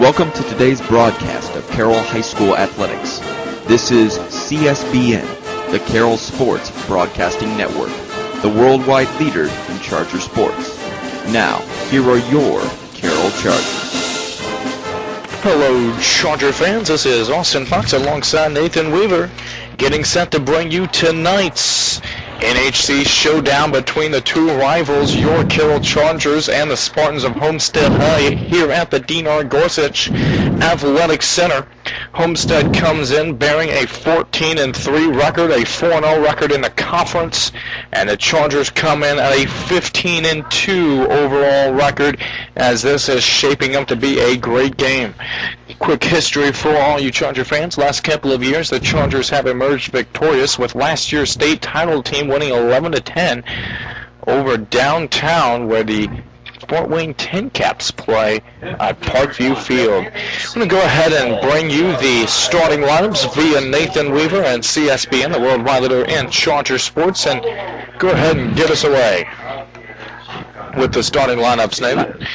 Welcome to today's broadcast of Carroll High School Athletics. This is CSBN, the Carroll Sports Broadcasting Network, the worldwide leader in Charger sports. Now, here are your Carroll Chargers. Hello, Charger fans. This is Austin Fox alongside Nathan Weaver, getting set to bring you tonight's NHC showdown between the two rivals, your Carroll Chargers and the Spartans of Homestead High, here at the Dean R. Gorsuch Athletic Center. Homestead comes in bearing a 14-3 record, a 4-0 record in the conference, and the Chargers come in at a 15-2 overall record, as this is shaping up to be a great game. Quick history for all you Charger fans. Last couple of years, the Chargers have emerged victorious, with last year's state title team winning 11-10 over downtown, where the Fort Wayne Tin Caps play at Parkview Field. I'm going to go ahead and bring you the starting lineups via Nathan Weaver and CSBN, the worldwide leader in Charger sports, and go ahead and get us away with the starting lineups, Nathan.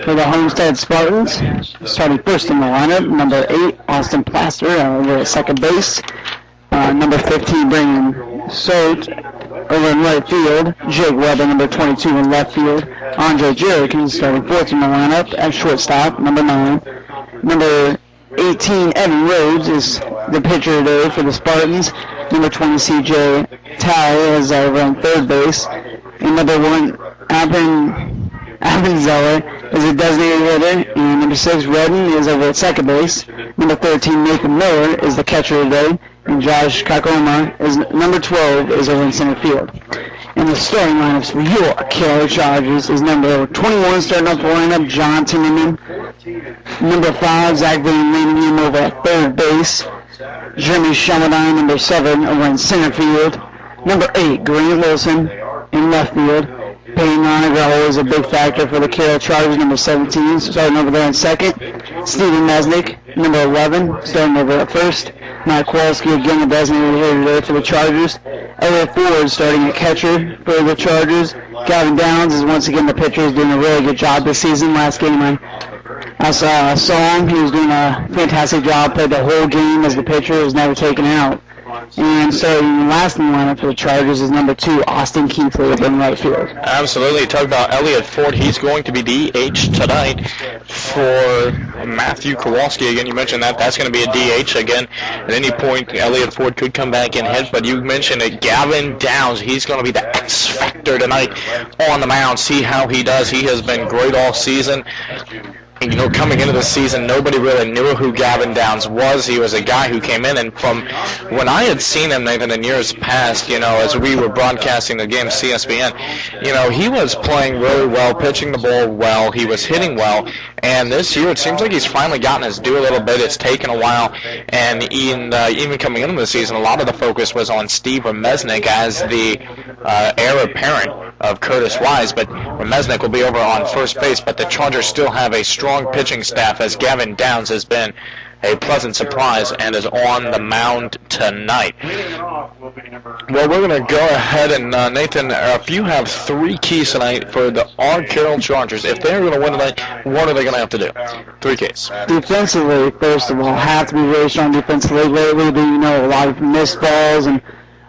For the Homestead Spartans, starting first in the lineup, number 8, Austin Plaster, over at second base. Number 15, Brandon Sote, over in right field. Jake Weber, number 22, in left field. Andre Jerikin, starting fourth in the lineup at shortstop, number 9. Number 18, Evan Rhodes, is the pitcher today for the Spartans. Number 20, C.J. Talley, is over on third base. And number 1, Abin Zeller is a designated hitter, and number 6, Redden, is over at second base. Number 13, Nathan Miller, is the catcher today, and Josh Kakoma is number 12, is over in center field. And the starting lineups for your Carroll Chargers is number 21, starting off the lineup, John Timmerman. Number 5, Zach Van Leeuwen, over at third base. Jeremy Shamadine, number 7, over in center field. Number 8, Grant Wilson, in left field. Peyton Onagro is a big factor for the Carroll Chargers, number 17, starting over there in second. Steven Mesnick, number 11, starting over at first. Matt Kowalski, again, the designated hitter today for the Chargers. Elliot Ford starting at catcher for the Chargers. Gavin Downs is once again the pitcher, is doing a really good job this season. Last game I saw him. He was doing a fantastic job, played the whole game as the pitcher, was never taken out. And starting last in the lineup for the Chargers is number 2, Austin Keithley, in right field. Absolutely. Talk about Elliot Ford. He's going to be DH tonight for Matthew Kowalski. Again, you mentioned that. That's going to be a DH. Again, at any point, Elliot Ford could come back and hit. But you mentioned it, Gavin Downs. He's going to be the X factor tonight on the mound. See how he does. He has been great all season. You know, coming into the season, nobody really knew who Gavin Downs was. He was a guy who came in, and from when I had seen him, Nathan, in years past, you know, as we were broadcasting the game CSBN, you know, he was playing really well, pitching the ball well, he was hitting well, and this year it seems like he's finally gotten his due a little bit. It's taken a while, and even coming into the season, a lot of the focus was on Steve Remesnick as the heir apparent of Curtis Wise, but Remesnick will be over on first base, but the Chargers still have a strong pitching staff, as Gavin Downs has been a pleasant surprise and is on the mound tonight. Well, we're going to go ahead and, Nathan, if you have 3 keys tonight for the Carroll Chargers, if they're going to win tonight, what are they going to have to do? 3 keys. Defensively, first of all, have to be really strong defensively. Lately, you know, a lot of missed balls and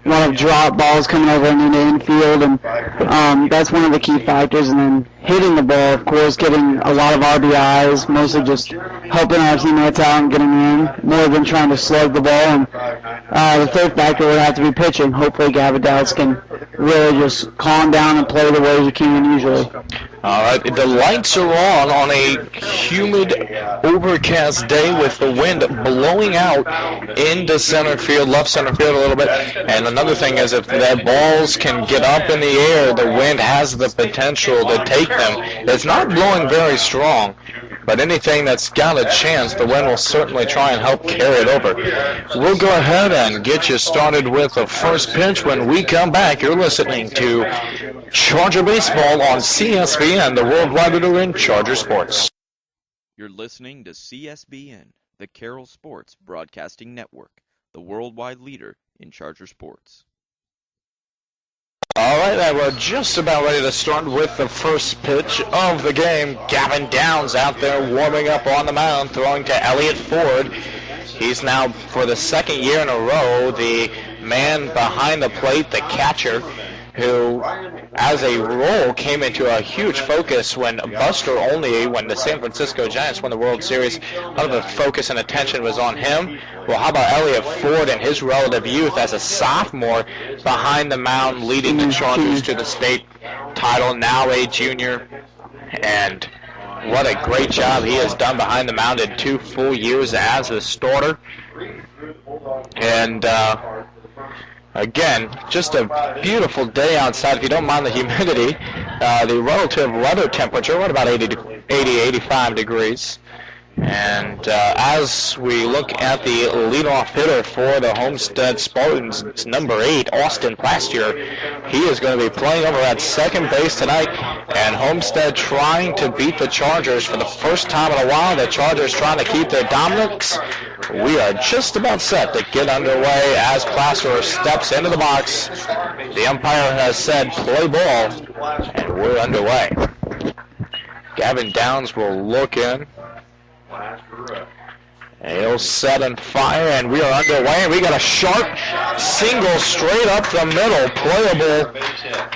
a lot of drop balls coming over in the infield, and that's one of the key factors. And then hitting the ball, of course, getting a lot of RBIs, mostly just helping our teammates out and getting in, more than trying to slug the ball. And the third factor would have to be pitching. Hopefully Gavin Downs can really just calm down and play the way he can usually. All right, the lights are on a humid, overcast day with the wind blowing out into center field, left center field a little bit. And another thing is, if the balls can get up in the air, the wind has the potential to take them. It's not blowing very strong, but anything that's got a chance, the wind will certainly try and help carry it over. We'll go ahead and get you started with the first pitch. When we come back, you're listening to Charger Baseball on CSBN, the worldwide leader in Charger sports. You're listening to CSBN, the Carroll Sports Broadcasting Network, the worldwide leader in Charger sports. All right, and we're just about ready to start with the first pitch of the game. Gavin Downs out there warming up on the mound, throwing to Elliott Ford. He's now, for the second year in a row, the man behind the plate, the catcher, who, as a role, came into a huge focus when Buster Olney, when the San Francisco Giants won the World Series, a lot of the focus and attention was on him. Well, how about Elliott Ford and his relative youth as a sophomore behind the mound, leading the Chargers to the state title, now a junior, and what a great job he has done behind the mound in 2 full years as a starter. And again, just a beautiful day outside. If you don't mind the humidity, the relative weather temperature, what about 85 degrees. And as we look at the leadoff hitter for the Homestead Spartans, it's number 8, Austin Plastier. He is going to be playing over at second base tonight, and Homestead trying to beat the Chargers for the first time in a while. The Chargers trying to keep their dominance. We are just about set to get underway as Plastier steps into the box. The umpire has said play ball, and we're underway. Gavin Downs will look in. He'll set and fire, and we are underway, and we got a sharp single straight up the middle, playable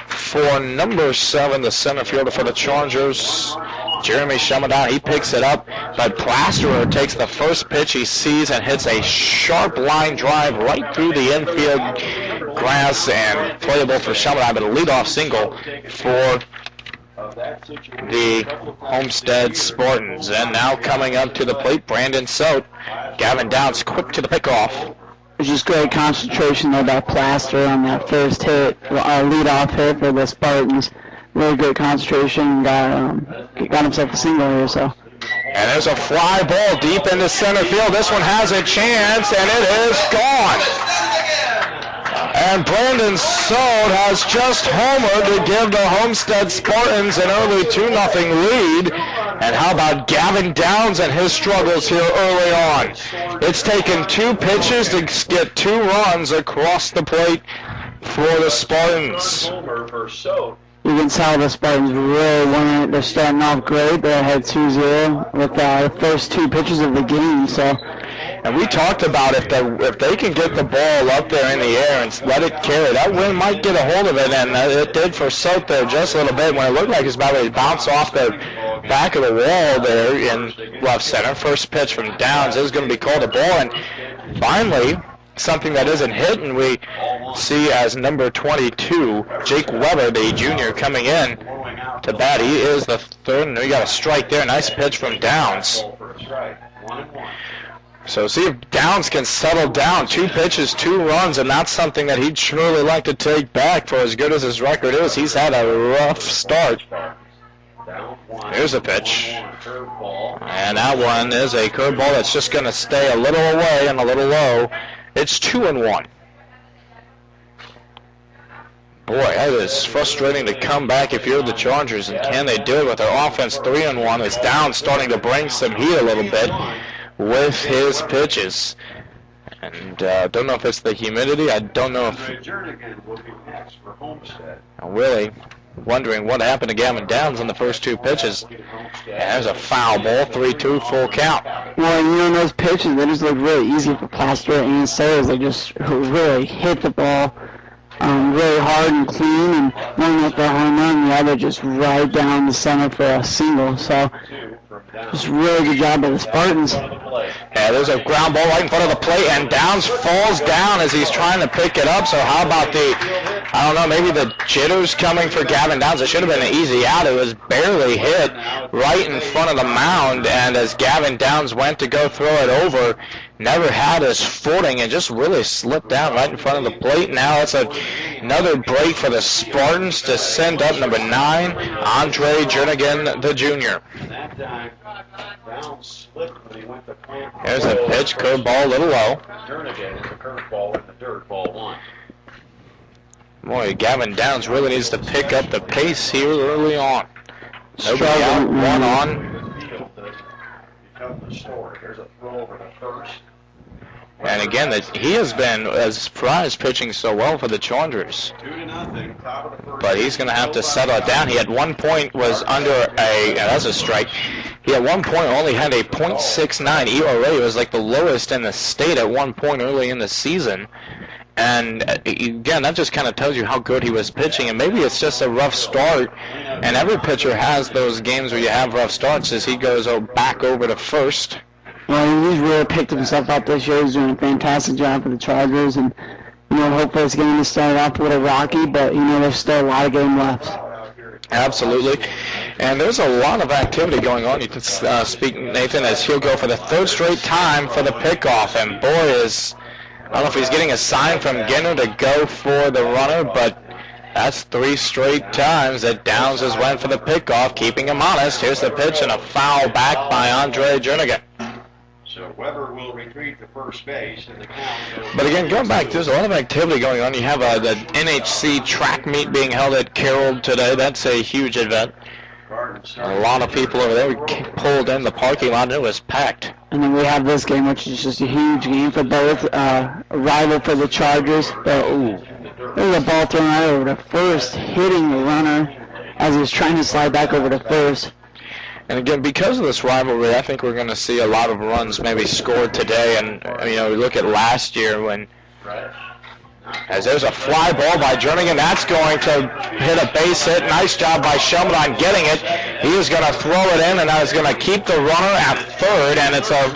for number 7, the center fielder for the Chargers, Jeremy Shumadown. He picks it up, but Plasterer takes the first pitch he sees and hits a sharp line drive right through the infield grass, and playable for Shumadown, but a leadoff single for the Homestead Spartans. And now coming up to the plate, Brandon Sote. Gavin Downs quick to the pickoff. It's just great concentration there by Plaster on that first hit, leadoff hit for the Spartans. Really good concentration. Got himself a single here, so. And there's a fly ball deep into center field. This one has a chance, and it is gone. And Brandon Sote has just homered to give the Homestead Spartans an early 2-0 lead. And how about Gavin Downs and his struggles here early on? It's taken 2 pitches to get 2 runs across the plate for the Spartans. You can tell the Spartans really want it. They're starting off great. They're ahead 2-0 with the first 2 pitches of the game. So. And we talked about if they can get the ball up there in the air and let it carry, that wind might get a hold of it, and it did for Sote there just a little bit when it looked like it was about to bounce off the back of the wall there in left center. First pitch from Downs is going to be called a ball, and finally, something that isn't hit, and we see as number 22, Jake Weber, the junior, coming in to bat. He is the third, and we got a strike there. Nice pitch from Downs. So see if Downs can settle down. 2 pitches, 2 runs, and that's something that he'd surely like to take back for as good as his record is. He's had a rough start. Here's a pitch. And that one is a curveball that's just going to stay a little away and a little low. It's 2-1. Boy, that is frustrating to come back if you're the Chargers, and can they do it with their offense? 3-1 is Downs starting to bring some heat a little bit with his pitches. And don't know if it's the humidity. I don't know if... I'm really wondering what happened to Gavin Downs on the first 2 pitches. And there's a foul ball, 3-2, full count. Well, you know, those pitches, they just look really easy for Plaster and Sayers. They just really hit the ball really hard and clean, and one with the home run, the other just right down the center for a single. So just really good job by the Spartans. Yeah, there's a ground ball right in front of the plate, and Downs falls down as he's trying to pick it up. So how about I don't know, maybe the jitters coming for Gavin Downs. It should have been an easy out. It was barely hit right in front of the mound, and as Gavin Downs went to go throw it over, never had his footing and just really slipped down right in front of the plate. Now it's another break for the Spartans to send up number 9, Andre Jernigan, the junior. There's a pitch, curveball, a little low. Boy, Gavin Downs really needs to pick up the pace here early on. Nobody out, 1 on. And again, he has been as surprised pitching so well for the Chargers. But he's going to have to settle it down. He at one point was under that's a strike. He at one point only had a .69 ERA. It was like the lowest in the state at one point early in the season. And again, that just kind of tells you how good he was pitching. And maybe it's just a rough start. And every pitcher has those games where you have rough starts as he goes back over to first. Well, he's really picked himself up this year. He's doing a fantastic job for the Chargers. And, hopefully this game is started off a little rocky, but, there's still a lot of game left. Absolutely. And there's a lot of activity going on. You can speak, Nathan, as he'll go for the third straight time for the pickoff. And boy, I don't know if he's getting a sign from Ginter to go for the runner, but that's 3 straight times that Downs has went for the pickoff, keeping him honest. Here's the pitch and a foul back by Andre Jernigan. So Weber will retreat to first base. And the count but again, going back, there's a lot of activity going on. You have the NHC track meet being held at Carroll today. That's a huge event. A lot of people over there. We pulled in the parking lot and it was packed. And then we have this game, which is just a huge game for both. A rival for the Chargers. But, there's a ball thrown right over to first, hitting the runner as he was trying to slide back over to first. And again, because of this rivalry, I think we're going to see a lot of runs maybe scored today. And, we look at last year when, as there's a fly ball by Jernigan, that's going to hit a base hit. Nice job by Shellman on getting it. He is going to throw it in, and that is going to keep the runner at third. And it's a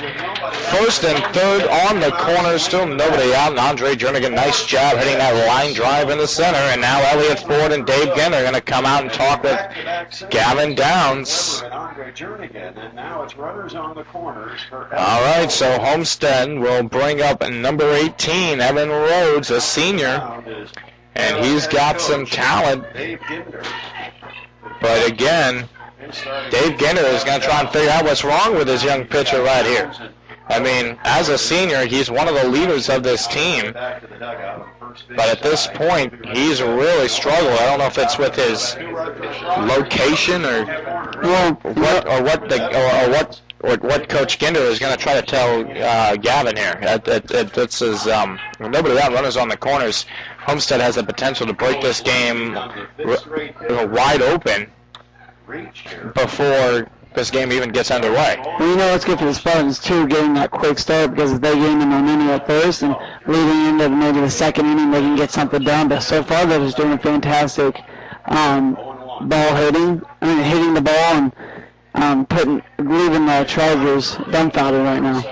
first and third on the corner, still nobody out. And Andre Jernigan, nice job hitting that line drive in the center. And now Elliott Ford and Dave Ginter are going to come out and talk with Gavin Downs. And now it's runners on the corners. All right, so Homestead will bring up number 18, Evan Rhodes, a senior. And he's got some talent. But again, Dave Ginter is going to try and figure out what's wrong with this young pitcher right here. I mean, as a senior, he's one of the leaders of this team. But at this point, he's really struggled. I don't know if it's with his location or what Coach Ginter is going to try to tell Gavin here. This is nobody out, runners on the corners. Homestead has the potential to break this game wide open before this game even gets underway. Well, it's good for the Spartans, too, getting that quick start, because if they gain the momentum at first and leading into maybe the second inning, they can get something done. But so far, they're just doing a fantastic ball hitting. Hitting the ball and leaving the Chargers dumbfounded right now.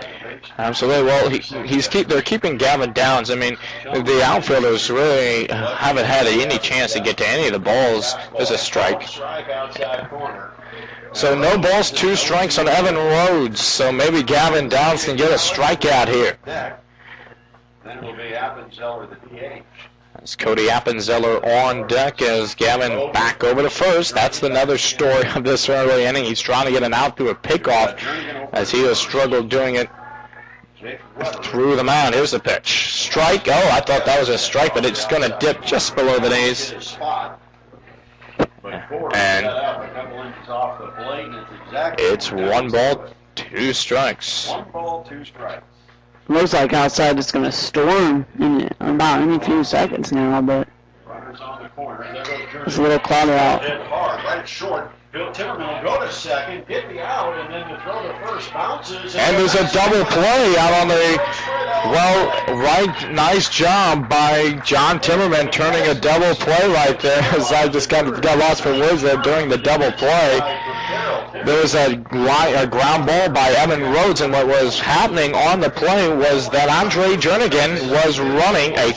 Absolutely. Well, they're keeping Gavin Downs. I mean, the outfielders really haven't had any chance to get to any of the balls. There's a strike. So no balls, 2 strikes on Evan Rhodes. So maybe Gavin Downs can get a strikeout here. Then it will be Appenzeller, the DH. That's Cody Appenzeller on deck as Gavin back over to first. That's another story of this early inning. He's trying to get an out through a pickoff as he has struggled doing it through the mound. Here's the pitch. Strike. Oh, I thought that was a strike, but it's going to dip just below the knees. And it's 1 ball, 2 strikes. 1 ball, 2 strikes. Looks like outside it's going to storm in about any few seconds now, but it's a little cloudy out. Right short. Bill Timmerman will go to second, get the out, and then to throw to first bounces. And there's a double play out on nice job by John Timmerman turning a double play right there, as I just got lost for words there during the double play. There was a ground ball by Evan Rhodes, and what was happening on the play was that Andre Jernigan was running. A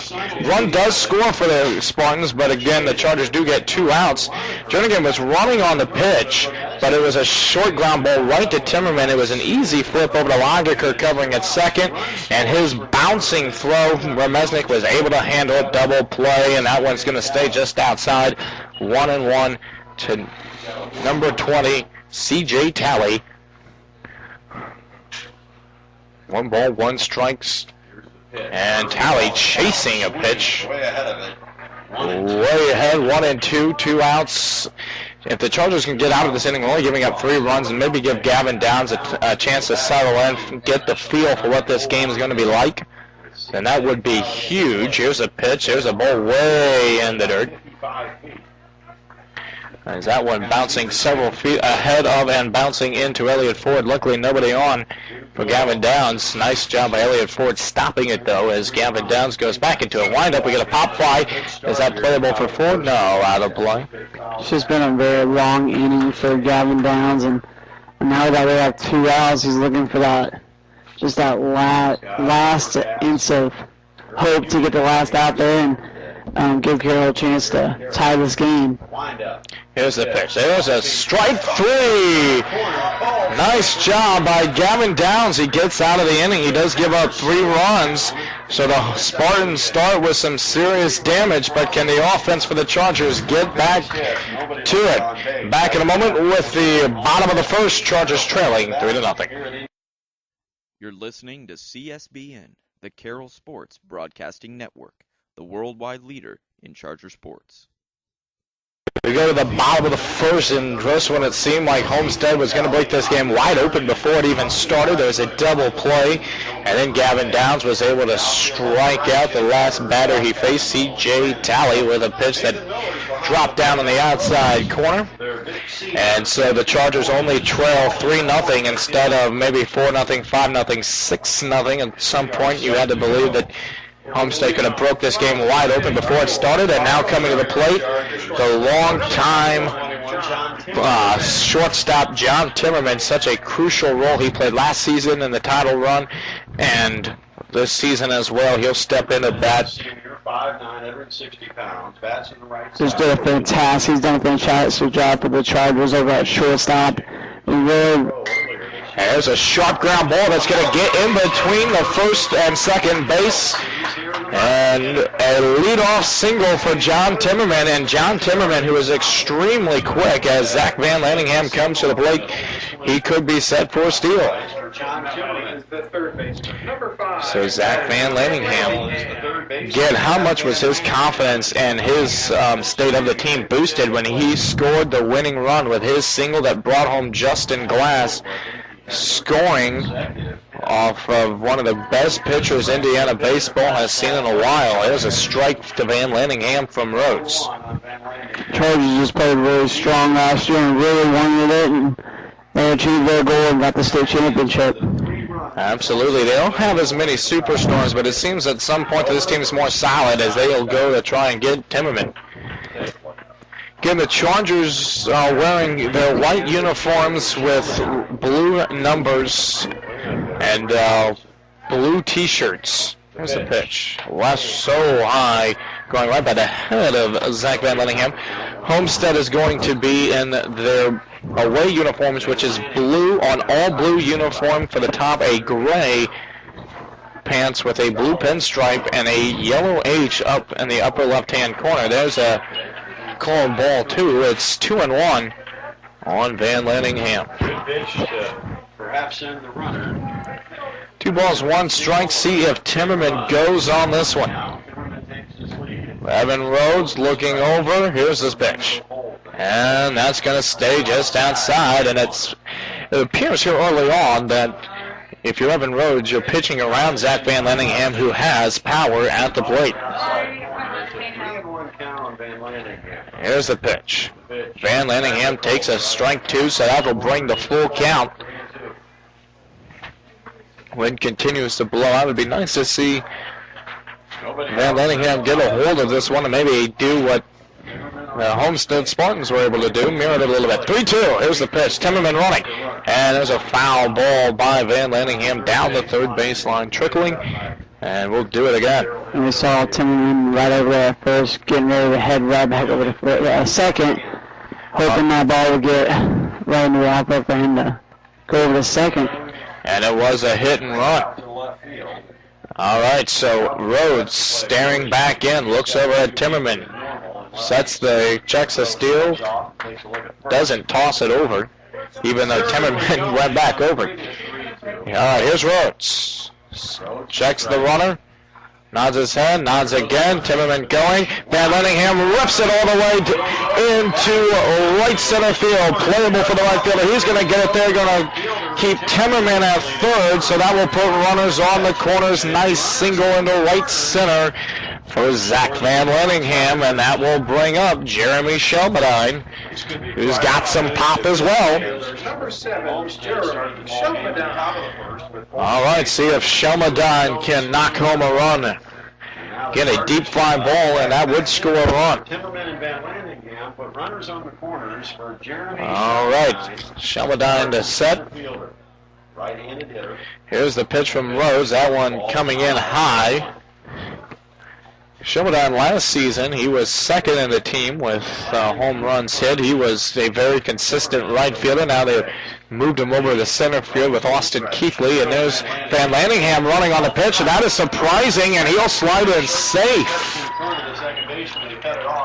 run does score for the Spartans, but again, the Chargers do get 2 outs. Jernigan was running on the pitch, but it was a short ground ball right to Timmerman. It was an easy flip over to Longiker covering at second, and his bouncing throw, Remesnik was able to handle it, double play, and that one's going to stay just outside. 1-1 to number 20, C.J. Talley. 1 ball, 1 strikes, and Talley chasing a pitch. Way ahead of it. Way ahead, 1-2, 2 outs. If the Chargers can get out of this inning, only giving up 3 runs, and maybe give Gavin Downs a chance to settle in, get the feel for what this game is going to be like. then that would be huge. Here's a pitch. There's a ball way in the dirt. As that one bouncing several feet ahead of and bouncing into Elliott Ford. Luckily, nobody on for Gavin Downs. Nice job by Elliott Ford stopping it, though, as Gavin Downs goes back into a windup. We get a pop fly. Is that playable for Ford? No, out of play. It's just been a very long inning for Gavin Downs, and now that we have 2 outs, he's looking for that, just that last inch of hope to get the last out there and give Carroll a chance to tie this game. Here's the pitch. There's a strike 3. Nice job by Gavin Downs. He gets out of the inning. He does give up 3 runs. So the Spartans start with some serious damage, but can the offense for the Chargers get back to it? Back in a moment with the bottom of the first, Chargers trailing 3-0. You're listening to CSBN, the Carroll Sports Broadcasting Network, the worldwide leader in Charger sports. We go to the bottom of the first, and just when it seemed like Homestead was going to break this game wide open before it even started, there was a double play, and then Gavin Downs was able to strike out the last batter he faced, C.J. Talley, with a pitch that dropped down on the outside corner. And so the Chargers only trail 3-0 instead of maybe 4-0, 5-0, 6-0. At some point you had to believe that Homestead could have broke this game wide open before it started, and now coming to the plate, the long-time shortstop John Timmerman. Such a crucial role he played last season in the title run, and this season as well. He'll step in at bat. Just did a fantastic. He's done a fantastic job for the Chargers over at shortstop. There's a sharp ground ball that's going to get in between the first and second base. And a leadoff single for John Timmerman. And John Timmerman, who is extremely quick as Zach Van Lanningham comes to the plate, he could be set for a steal. So Zach Van Lanningham, again, how much was his confidence and his state of the team boosted when he scored the winning run with his single that brought home Justin Glass, scoring off of one of the best pitchers Indiana baseball has seen in a while. There's a strike to Van Lanningham from Rhodes. Chargers just played really strong last year and really wanted it, and they achieved their goal and got the state championship. Absolutely. They don't have as many superstars, but it seems at some point this team is more solid as they'll go to try and get Timmerman. Again, the Chargers are wearing their white uniforms with blue numbers and blue T-shirts. Here's the pitch. Left so high, going right by the head of Zach Van Lanningham. Homestead is going to be in their away uniforms, which is blue on all blue uniform for the top, a gray pants with a blue pinstripe and a yellow H up in the upper left-hand corner. There's a called ball, too. It's 2-1 on Van Lanningham. Good pitch to perhaps send the runner. 2 balls, 1 strike. See if Timmerman goes on this one. Evan Rhodes looking over. Here's his pitch. And that's going to stay just outside. And it appears here early on that if you're Evan Rhodes, you're pitching around Zach Van Lanningham, who has power at the plate. Here's the pitch. Van Lanningham takes a strike 2, so that will bring the full count. Wind continues to blow out. It would be nice to see Van Lanningham get a hold of this one and maybe do what the Homestead Spartans were able to do, mirrored it a little bit. 3-2. Here's the pitch. Timmerman running. And there's a foul ball by Van Lanningham down the third baseline, trickling. And we'll do it again. And we saw Timmerman right over there at first, getting ready to head right back over to second, hoping that ball would get right in the outfield for him to go over to second. And it was a hit and run. All right, so Rhodes staring back in, looks over at Timmerman, checks the steal, doesn't toss it over, even though Timmerman went back over. All right, here's Rhodes. Checks the runner, nods his head, nods again. Timmerman going. Van Lanningham rips it all the way into right center field. Playable for the right fielder. He's going to get it there. Going to keep Timmerman at third, so that will put runners on the corners. Nice single into right center for Zach Van Lenningham, and that will bring up Jeremy Shelmadine, who's got some pop as well. Number 7, Jeremy Shelmadine. All right, see if Shelmadine can knock home a run. Get a deep fly ball, and that would score a run. Timmerman and Van Landingham put runners on the corners for Jeremy. All right, Shelmadine to set. Right-handed hitter. Here's the pitch from Rhodes. That one coming in high. Shelmadine last season, he was second in the team with home runs hit. He was a very consistent right fielder. Now they've moved him over to center field with Austin Keithley. And there's Van Landingham running on the pitch, and that is surprising, and he'll slide in safe.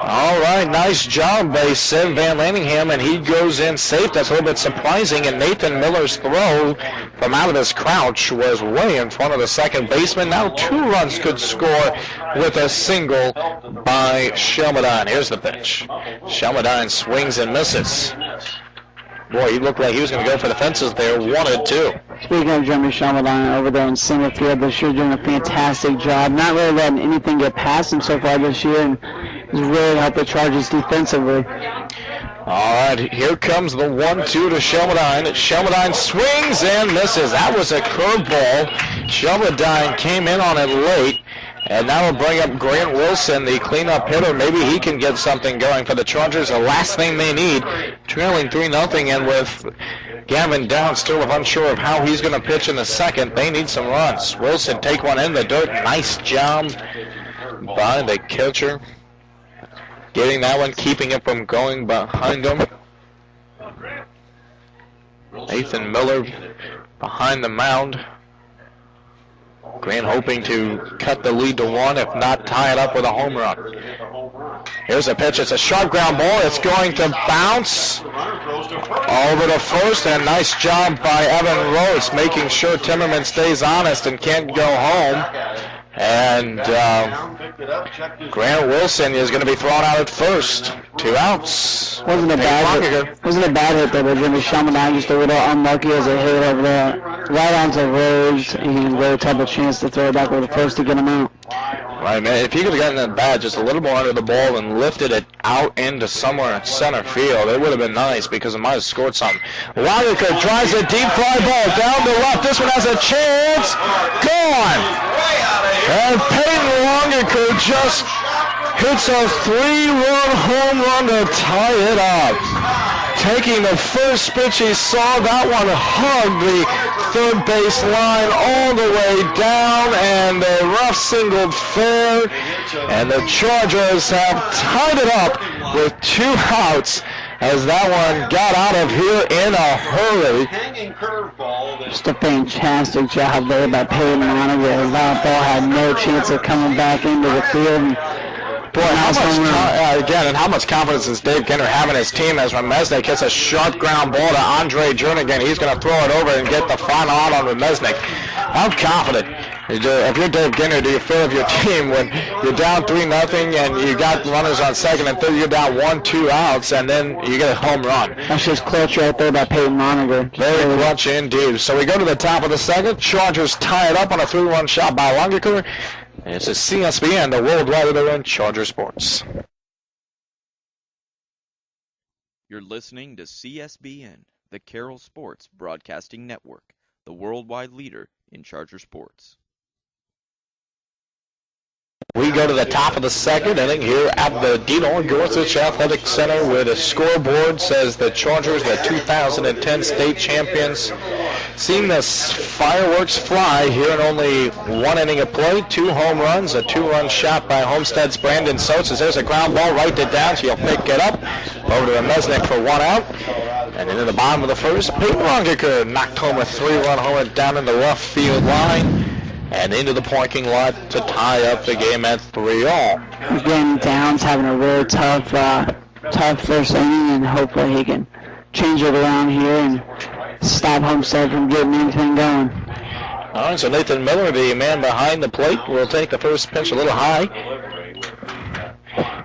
All right, nice job by Sid Van Landingham, and he goes in safe. That's a little bit surprising, and Nathan Miller's throw from out of his crouch was way in front of the second baseman. Now 2 runs could score with a single by Shelmadine. Here's the pitch. Shelmadine swings and misses. Boy, he looked like he was going to go for the fences there. 1-2. Speaking of Jeremy Shelmadine over there in center field this year, doing a fantastic job. Not really letting anything get past him so far this year, and has really helped the Chargers defensively. All right, here comes the 1-2 to Shelmadine. Shelmadine swings and misses. That was a curveball. Shelmadine came in on it late. And now we'll bring up Grant Wilson, the cleanup hitter. Maybe he can get something going for the Chargers. The last thing they need, trailing 3-0, and with Gavin Down still unsure of how he's going to pitch in the second, they need some runs. Wilson take one in the dirt. Nice job by the catcher. Getting that one, keeping it from going behind him. Nathan Miller behind the mound. Grant hoping to cut the lead to 1, if not tie it up with a home run. Here's a pitch. It's a sharp ground ball. It's going to bounce over to first, and nice job by Evan Rhodes, making sure Timmerman stays honest and can't go home. And Grant Wilson is going to be thrown out at first. 2 outs. Wasn't a bad hit there, but Jimmy Shelmadine just a little unlucky as a hit over there, right onto Rhodes, and he really took a chance to throw it back over to first to get him out. Right, man. If he could have gotten that bat just a little more under the ball and lifted it out into somewhere in center field, it would have been nice because it might have scored something. Longiker tries a deep fly ball down to left. This one has a chance. Gone. And Peyton Longiker just hits a 3-run home run to tie it up. Taking the first pitch he saw, that one hugged the third base line all the way down, and a rough singled fair, and the Chargers have tied it up with 2 outs as that one got out of here in a hurry. Just a fantastic job there by Peyton Longiker. That ball had no chance of coming back into the field. Boy, how much confidence does Dave Ginter have in his team as Remesnik hits a sharp ground ball to Andre Jernigan. He's going to throw it over and get the final out on Remesnik. I'm confident. If you're Dave Ginter, do you feel of your team when you're down 3-0 and you got runners on second and third, you're down 1-2 outs, and then you get a home run? That's just clutch right there by Peyton Longiker. Very clutch indeed. So we go to the top of the second. Chargers tie it up on a 3-run shot by Longiker. This is CSBN, the worldwide leader in Charger sports. You're listening to CSBN, the Carroll Sports Broadcasting Network, the worldwide leader in Charger sports. We go to the top of the second inning here at the Dino Gorsuch Athletic Center, where the scoreboard says the Chargers, the 2010 state champions, seeing the fireworks fly here in only 1 inning of play. 2 home runs, a 2-run shot by Homestead's Brandon Soates. There's a ground ball right to Downs. He'll pick it up over to Remesnik for 1 out. And into the bottom of the first, Peyton Longiker knocked home a 3-run homer down in the left field line and into the parking lot to tie up the game at 3-all. Again, Downs having a really tough first inning, and hopefully he can change it around here and stop Homestead from getting anything going. All right, so Nathan Miller, the man behind the plate, will take the first pitch a little high.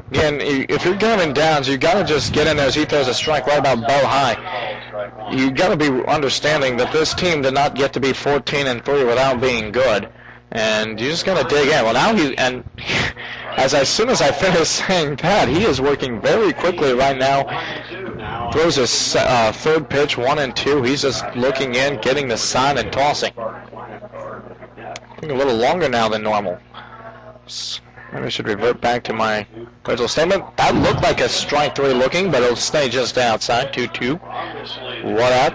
Again, if you're Gavin Downs, you've got to just get in there as he throws a strike right about bow high. you got to be understanding that this team did not get to be 14-3 without being good, and you just got to dig in. Well, now as soon as I finish saying that, he is working very quickly right now. Throws his third pitch, 1 and 2. He's just looking in, getting the sign and tossing. I think a little longer now than normal. Maybe I should revert back to my original statement. That looked like a strike 3 looking, but it'll stay just outside. 2-2. What up?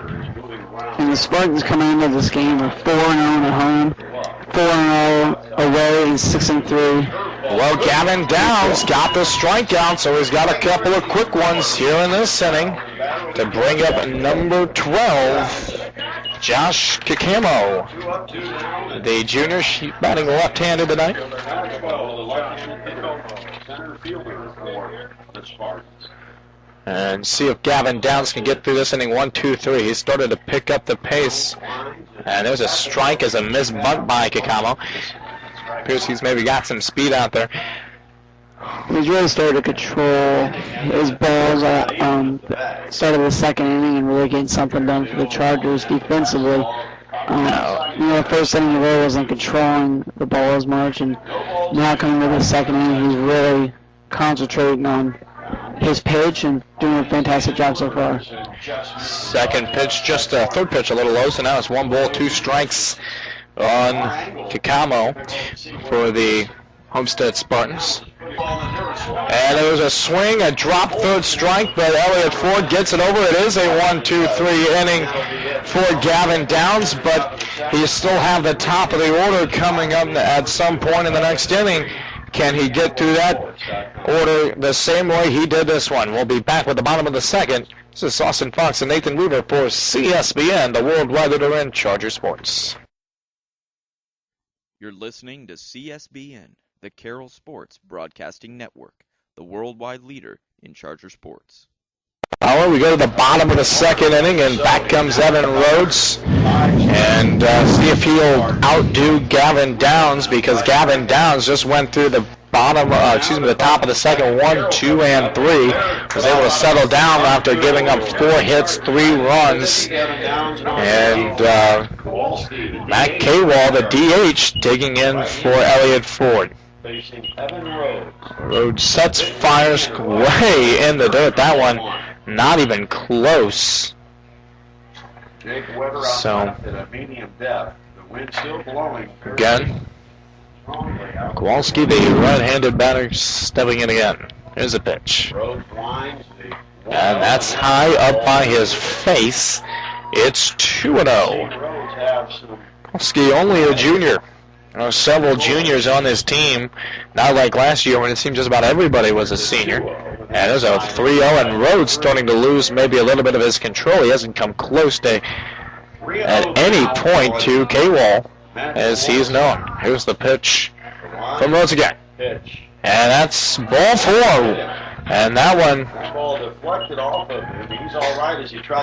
And the Spartans coming into this game are 4-0 at home, 4-0 away, and 6-3. Well, Gavin Downs got the strikeout, so he's got a couple of quick ones here in this inning to bring up number 12, Josh Kikamo. The junior, batting left-handed tonight. And see if Gavin Downs can get through this inning. 1-2-3. He started to pick up the pace. And there's a strike as a missed bunt by Kikamo. Appears he's maybe got some speed out there. He's really started to control his balls start of the second inning and really getting something done for the Chargers defensively. First inning he really wasn't controlling the ball as much, and now coming to the second inning, he's really concentrating on his pitch and doing a fantastic job so far. Second pitch, just a third pitch a little low, so now it's 1 ball, 2 strikes on Kikamo for the Homestead Spartans. And there was a swing, a drop third strike, but Elliott Ford gets it over. It is a 1-2-3 inning for Gavin Downs, but he still have the top of the order coming up at some point in the next inning. Can he get through that order the same way he did this one? We'll be back with the bottom of the second. This is Austin Fox and Nathan Weaver for CSBN, the worldwide leader in Charger sports. You're listening to CSBN, the Carroll Sports Broadcasting Network, the worldwide leader in Charger sports. We go to the bottom of the second inning, and back comes Evan Rhodes. And see if he'll outdo Gavin Downs, because Gavin Downs just went through the the top of the second, 1, 2, and 3. Was able to settle down after giving up 4 hits, 3 runs. And Matt Kaywall, the DH, digging in for Elliott Ford. Rhodes sets, fires way in the dirt. That one not even close. So again, Kowalski, the right-handed batter, stepping in again. Here's a pitch. And that's high up by his face. It's 2-0. Kowalski, only a junior. There are several juniors on this team, not like last year when it seemed just about everybody was a senior. And there's a 3-0, and Rhodes starting to lose maybe a little bit of his control. He hasn't come close to at any point to Kaywall, as he's known. Here's the pitch from Rhodes again. And that's ball 4. And that one,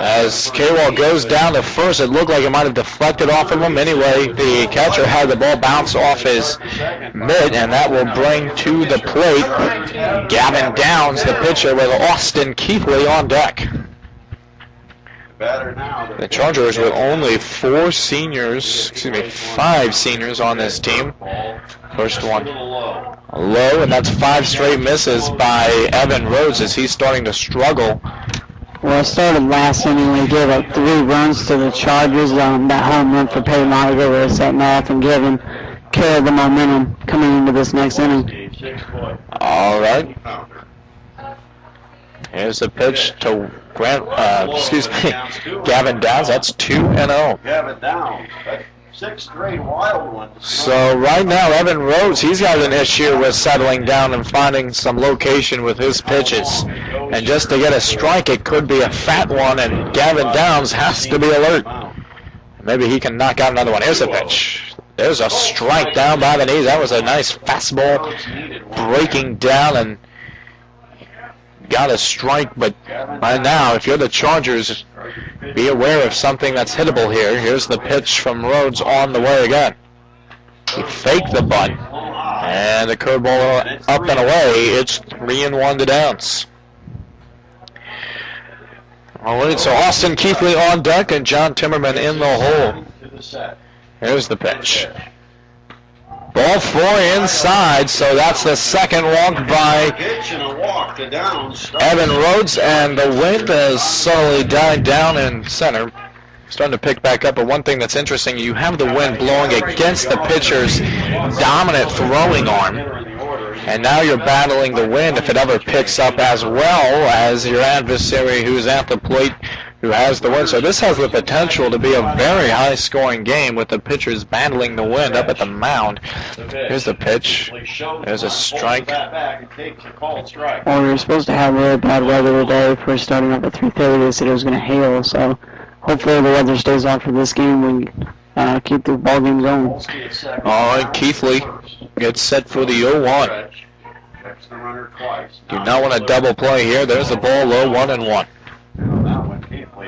as Kaywall goes down to first, it looked like it might have deflected off of him. Anyway, the catcher had the ball bounce off his mitt, and that will bring to the plate Gavin Downs, the pitcher, with Austin Keithley on deck. The Chargers with only 5 seniors on this team. First one low, and that's 5 straight misses by Evan Rhodes as he's starting to struggle. Well, it started last inning when he gave up 3 runs to the Chargers. That home run for Peyton Oliver was setting off and giving Carroll the momentum coming into this next inning. All right. Here's the pitch to Gavin Downs. That's 2-0. Gavin Downs. 6 straight wild ones. So right now, Evan Rhodes, he's got an issue with settling down and finding some location with his pitches. And just to get a strike, it could be a fat one, and Gavin Downs has to be alert. Maybe he can knock out another one. Here's a pitch. There's a strike down by the knees. That was a nice fastball breaking down and got a strike, but by now, if you're the Chargers, be aware of something that's hittable here. Here's the pitch from Rhodes on the way again. He faked the bunt, and the curveball up and away. It's 3-1 to Downs. All right, so Austin Keithley on deck and John Timmerman in the hole. Here's the pitch. Ball 4 inside, so that's the second walk by Evan Rhodes, and the wind has slowly died down in center. Starting to pick back up, but one thing that's interesting, you have the wind blowing against the pitcher's dominant throwing arm, and now you're battling the wind if it ever picks up as well as your adversary who's at the plate who has the wind. So this has the potential to be a very high-scoring game with the pitchers battling the wind up at the mound. Here's the pitch. There's a strike. Well, we were supposed to have really bad weather today for starting up at 3:30. They said it was going to hail, so hopefully the weather stays on for this game. We keep the ball game going. All right, Keithley gets set for the 0-1. Do not want a double play here. There's the ball low, 1-1.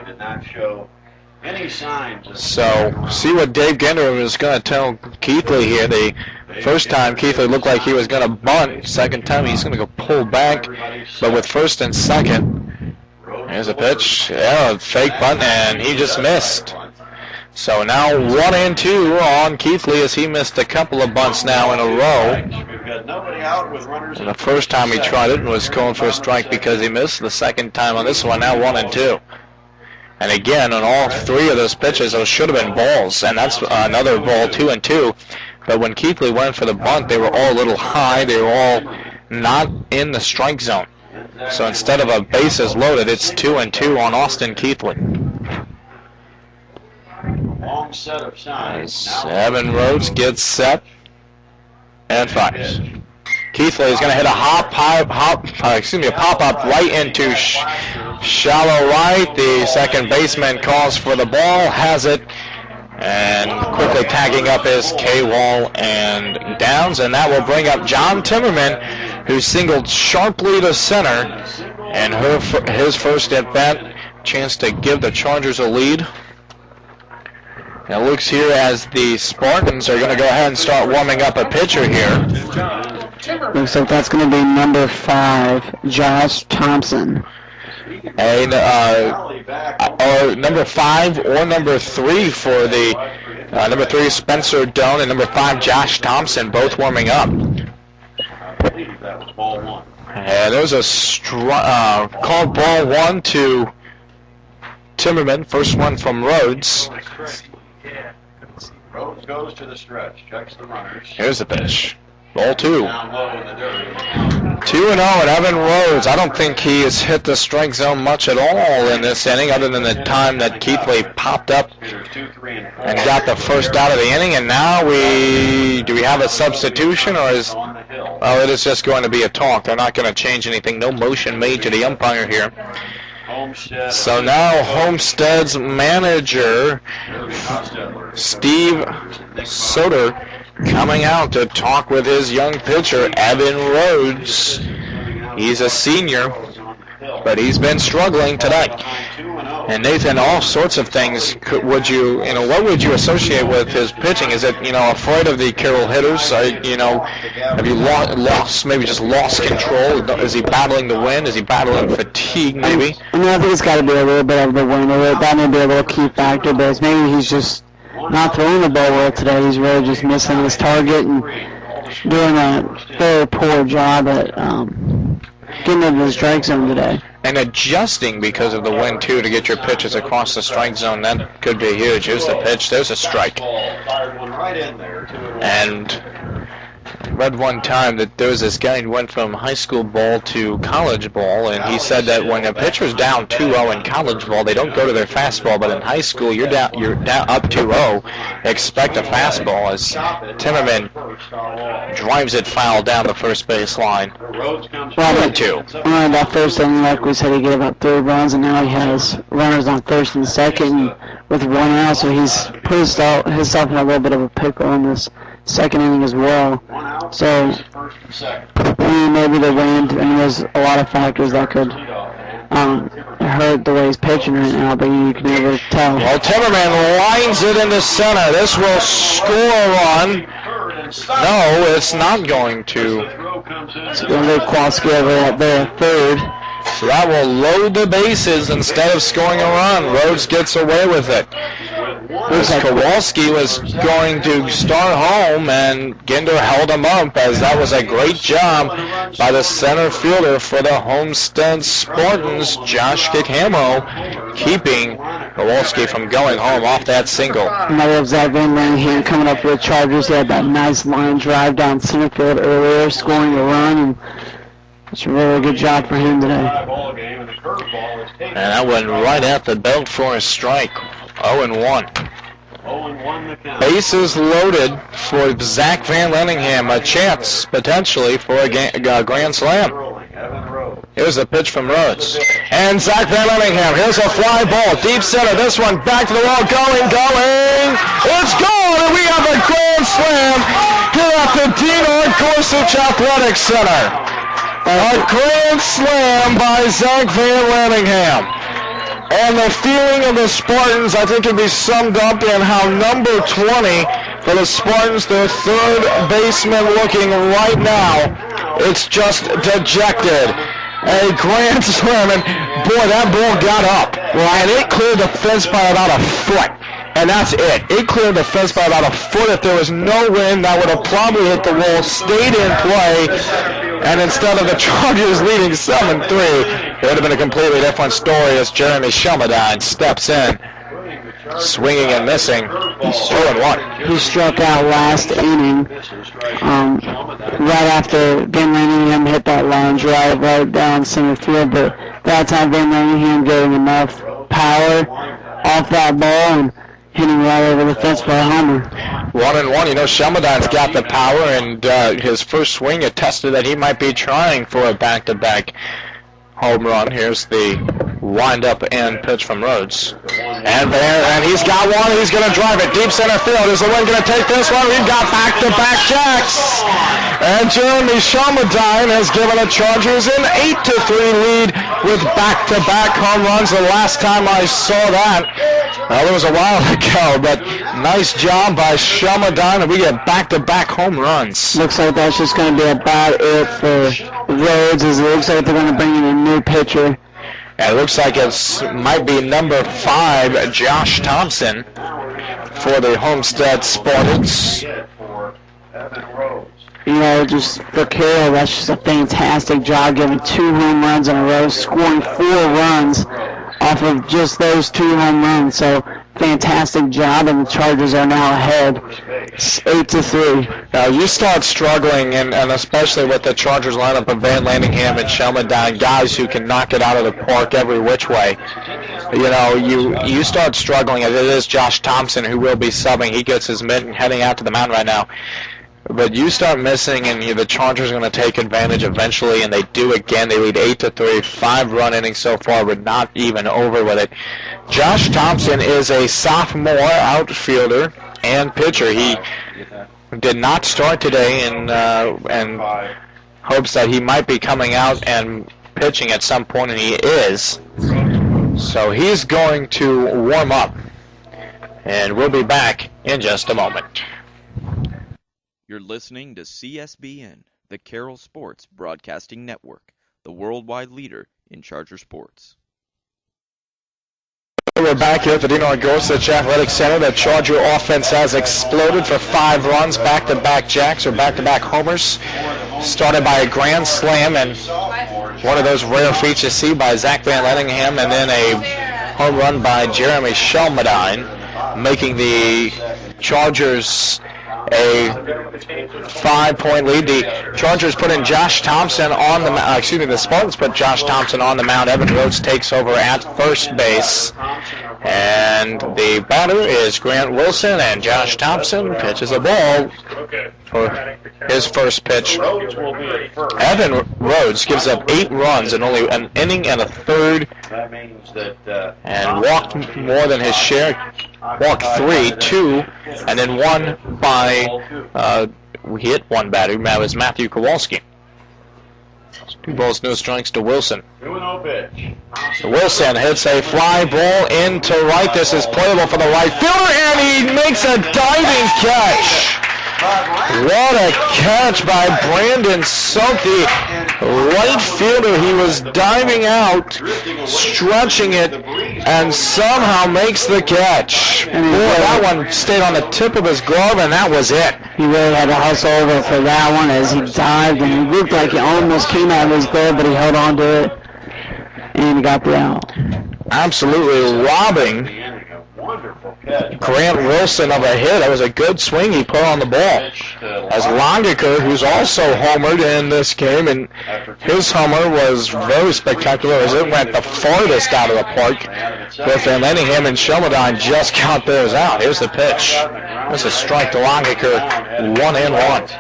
Did not show any signs. So, see what Dave Gendrum is going to tell Keithley here. The first time, Keithley looked like he was going to bunt. Second time, he's going to go pull back. But with first and second, here's a pitch. Yeah, a fake bunt, and he just missed. So now 1-2 on Keithley as he missed a couple of bunts now in a row. And the first time he tried it and was going for a strike because he missed. The second time on this one, now 1-2. And again, on all three of those pitches, those should have been balls, and that's another ball, 2-2. But when Keithley went for the bunt, they were all a little high. They were all not in the strike zone. So instead of a bases loaded, it's 2-2 on Austin Keithley. Long set of signs. Evan Rhodes gets set and fires. Keithley is going to hit a pop-up right into shallow right. The second baseman calls for the ball, has it, and quickly tagging up is K-Wall and Downs, and that will bring up John Timmerman, who singled sharply to center, and his first at-bat, chance to give the Chargers a lead. It looks here as the Spartans are going to go ahead and start warming up a pitcher here. Looks like that's going to be number 5, Josh Thompson. And or number 5 or number 3 for the number 3 Spencer Doan and number 5 Josh Thompson, both warming up. And there's a called ball 1 to Timmerman. First one from Rhodes. Rhodes goes to the stretch, checks the runners. Here's the pitch. Ball 2. 2-0 and Evan Rhodes. I don't think he has hit the strike zone much at all in this inning, other than the time that Keithley popped up and got the first out of the inning. And now do we have a substitution, or is it is just going to be a talk? They're not going to change anything. No motion made to the umpire here. So now Homestead's manager, Steve Soder, coming out to talk with his young pitcher, Evan Rhodes. He's a senior, but he's been struggling tonight. And Nathan, all sorts of things. What would you associate with his pitching? Is it, afraid of the Carroll hitters? Have you lost control? Is he battling the wind? Is he battling fatigue, maybe? I think it's got to be a little bit of the wind. That may be a little key factor, but maybe he's just not throwing the ball well today. He's really just missing his target and doing a very poor job at getting into the strike zone today. And adjusting because of the wind, too, to get your pitches across the strike zone. That could be huge. Here's the pitch. There's a strike. And read one time that there was this guy who went from high school ball to college ball, and he said that when a pitcher's down 2-0 in college ball, they don't go to their fastball, but in high school, you're down up 2-0, expect a fastball as Timmerman drives it foul down the first base line. 2-2. That first inning, like we said, he gave up 3 runs, and now he has runners on first and second with 1 out, so he's put himself in a little bit of a pickle in this second inning as well. So maybe the wind, there's a lot of factors that could hurt the way he's pitching right now, but you can never tell. Well, Timmerman lines it into center. This will score a run. No, it's not going to. It's going to be Kowalski over at there, third. So that will load the bases instead of scoring a run. Rhodes gets away with it. Kowalski was going to start home, and Ginder held him up, as that was a great job by the center fielder for the Homestead Spartans, Josh Kickhamo, keeping Kowalski from going home off that single. Another Zach Van Lanningham coming up for the Chargers. He had that nice line drive down center field earlier, scoring a run, and it's a really good job for him today. And that went right at the belt for a strike. 0-1. Bases loaded for Zach Van Lanningham. A chance, potentially, for a grand slam. Here's a pitch from Rhodes. And Zach Van Lanningham. Here's a fly ball. Deep center. This one back to the wall. Going. It's gone! And we have a grand slam here at the Dean Gorsuch Athletic Center. A grand slam by Zach Van Lanningham. And the feeling of the Spartans, I think, can be summed up in how number 20 for the Spartans, their third baseman, looking right now, it's just dejected. A grand slam, and boy, that ball got up. And it cleared the fence by about a foot. And that's it. It cleared the fence by about a foot. If there was no wind, that would have probably hit the wall, stayed in play, and instead of the Chargers leading 7-3, it would have been a completely different story as Jeremy Shelmadine steps in, swinging and missing. 2-1. He struck out last inning right after Van Lanningham hit that line drive right down center field, but that time Van Lanningham getting enough power off that ball and hitting right over the fence for a homer. 1-1. You know, Shelmadine's got the power, and his first swing attested that he might be trying for a back-to-back home run. Here's the wind-up and pitch from Rhodes. And he's got one. He's going to drive it deep center field. Is the one going to take this one? We've got back-to-back jacks. And Jeremy Shelmadine has given the Chargers an 8-3 lead with back-to-back home runs. The last time I saw that, well, it was a while ago, but nice job by Shelmadine, and we get back-to-back home runs. Looks like that's just going to be about it for Rhodes, as it looks like they're going to bring in a new pitcher. And it looks like it might be number 5, Josh Thompson, for the Homestead Spartans. You know, just for Carroll, that's just a fantastic job, giving 2 home runs in a row, scoring 4 runs off of just those 2 home runs. So fantastic job, and the Chargers are now ahead 8-3. Now you start struggling, and especially with the Chargers lineup of Van Lanningham and Shelmadine, guys who can knock it out of the park every which way. You know, you start struggling, and it is Josh Thompson who will be subbing. He gets his mitt and heading out to the mound right now. But you start missing, and the Chargers are going to take advantage eventually, and they do again. They lead 8-3, 5-run innings so far. We're not even over with it. Josh Thompson is a sophomore outfielder and pitcher. He did not start today, and hopes that he might be coming out and pitching at some point, and he is. So he's going to warm up, and we'll be back in just a moment. You're listening to CSBN, the Carroll Sports Broadcasting Network, the worldwide leader in Charger sports. We're back here at the Dean Gorsuch Athletic Center. The Charger offense has exploded for 5 runs, back-to-back jacks or back-to-back homers. Started by a grand slam, and one of those rare feats you see by Zach Van Lanningham, and then a home run by Jeremy Shelmadine, making the Chargers a 5-point lead. The Chargers put in Josh Thompson on the the Spartans put Josh Thompson on the mound. Evan Rhodes takes over at first base. And the batter is Grant Wilson, and Josh Thompson pitches a ball for his first pitch. Evan Rhodes gives up 8 runs in only an inning and a third, and walked more than his share. Walked 3, 2, and then 1 by, we hit 1 batter. That was Matthew Kowalski. 2 balls, no strikes to Wilson. Wilson hits a fly ball into right. This is playable for the right fielder, and he makes a diving catch. What a catch by Brandon Sote. Right fielder, he was diving out, stretching it, and somehow makes the catch. Boy, that one stayed on the tip of his glove, and that was it. He really had to hustle over for that one as he dived, and he looked like it almost came out of his glove, but he held on to it, and he got the out. Absolutely robbing Grant Wilson of a hit. That was a good swing he put on the ball. As Longaker, who's also homered in this game, and his homer was very spectacular as it went the farthest out of the park. With Manningham and Shelmadine just count theirs out. Here's the pitch. There's a strike to Longaker, 1-1.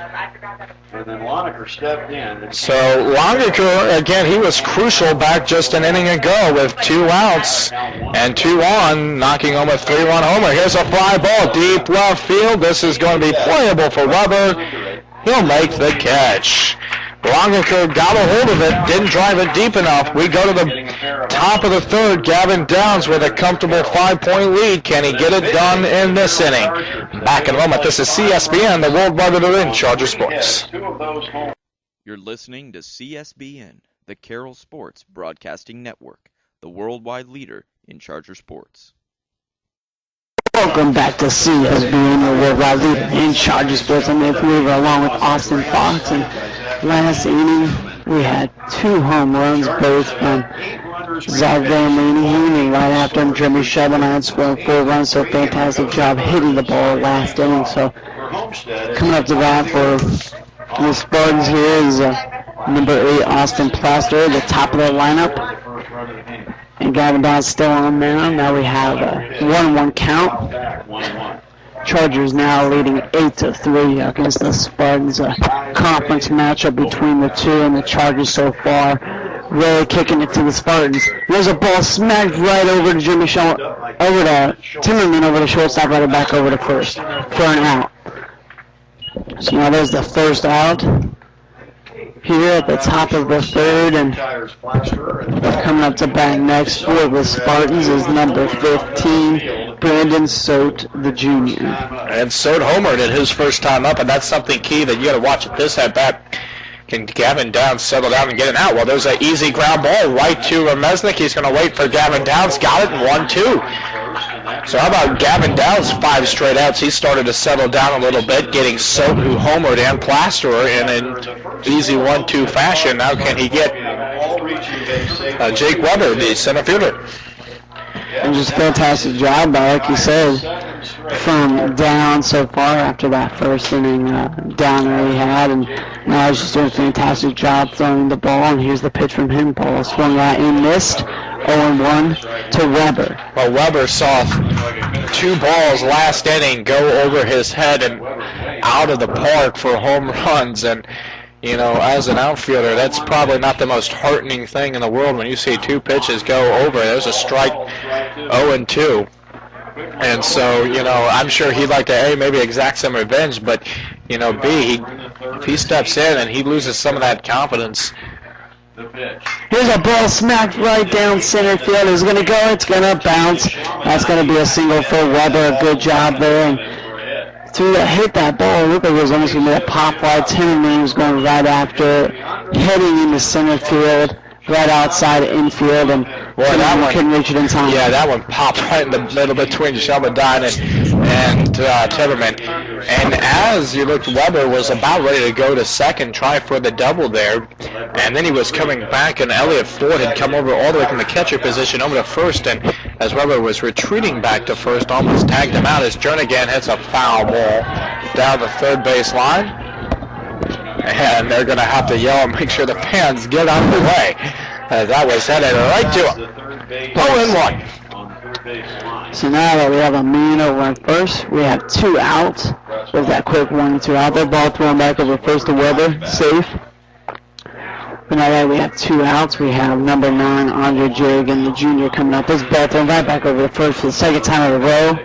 And then Loneker stepped in. So Longaker, again, he was crucial back just an inning ago with 2 outs and 2 on, knocking home a 3-run homer. Here's a fly ball, deep left field. This is going to be playable for Weber. He'll make the catch. Longaker got a hold of it, didn't drive it deep enough. We go to the top of the third. Gavin Downs with a comfortable 5-point lead. Can he get it done in this inning? Back in a moment. This is CSBN, the worldwide leader in Charger Sports. You're listening to CSBN, the Carroll Sports Broadcasting Network, the worldwide leader in Charger Sports. Welcome back to CSBN, the worldwide leader in Charger Sports. I'm Nick Weaver along with Austin Fox. And last inning, we had 2 home runs, both from Zach Van Manningham, and right after him, Jeremy Shelmadine scoring 4 runs. So fantastic job hitting the ball last inning. So coming up to bat for the Spartans here is number 8, Austin Plaster, the top of the lineup. And Gavin Downs still on mound. Now we have a 1-1 count. Chargers now leading 8-3 against the Spartans. A conference matchup between the two, and the Chargers so far really kicking it to the Spartans. There's a ball smacked right over to Jimmy over to Timmerman, over the shortstop, right back over to first for an out. So now there's the first out here at the top of the third, and coming up to bat next for the Spartans is number 15, Brandon Sote, the junior. And Sote homered it his first time up, and that's something key that you got to watch at this at bat. Can Gavin Downs settle down and get it out? Well, there's an easy ground ball right to Remesnik. He's going to wait for Gavin Downs. Got it, 1-2. So how about Gavin Downs' 5 straight outs? He started to settle down a little bit, getting Sote, who homered, and Plasterer in an easy 1-2 fashion. Now can he get Jake Weber, the center fielder? And just a fantastic job by, like you said, from Down so far after that first inning downer he had. And now he's just doing a fantastic job throwing the ball. And here's the pitch from him. Ball swung out and missed. 0-1 to Weber. Well, Weber saw 2 balls last inning go over his head and out of the park for home runs. And, you know, as an outfielder, that's probably not the most heartening thing in the world when you see 2 pitches go over. There's a strike, 0-2. And so, you know, I'm sure he'd like to, A, maybe exact some revenge, but, you know, B, if he steps in and he loses some of that confidence. Here's a ball smacked right down center field. It's going to go. It's going to bounce. That's going to be a single for Weber. A good job there. And to hit that ball, it looked like it was almost going to be a pop right. Timmerman was going right after it, heading into center field, right outside infield, and that one couldn't reach it in time. Yeah, that one popped right in the middle between Shelmadine and Timmerman. And as you looked, Weber was about ready to go to second, try for the double there. And then he was coming back, and Elliott Ford had come over all the way from the catcher position over to first. And as Weber was retreating back to first, almost tagged him out as Jernigan hits a foul ball down the third base line. And they're going to have to yell and make sure the fans get out of the way. That was headed right to him. 0-1. So now that we have a man over on first, we have 2 outs. With that quick 1-2 out there, ball thrown back over first to Weber, safe. But now that we have 2 outs, we have number 9, Andre Jerrigan, the junior, coming up. This ball thrown right back over to first for the second time in a row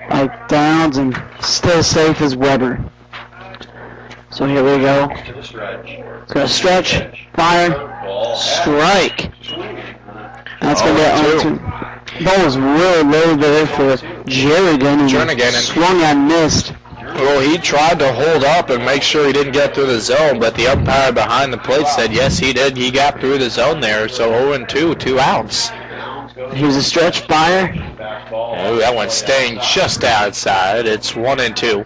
by Downs, and still safe is Weber. So here we go. It's going to stretch, fire, strike. That's going to be 0-2. Ball was really low there for Jernigan, and swung and missed. Well, he tried to hold up and make sure he didn't get through the zone, but the umpire behind the plate said, yes, he did. He got through the zone there, so 0-2, 2 outs. Here's a stretch fire. Oh, that one's staying just outside. It's 1-2.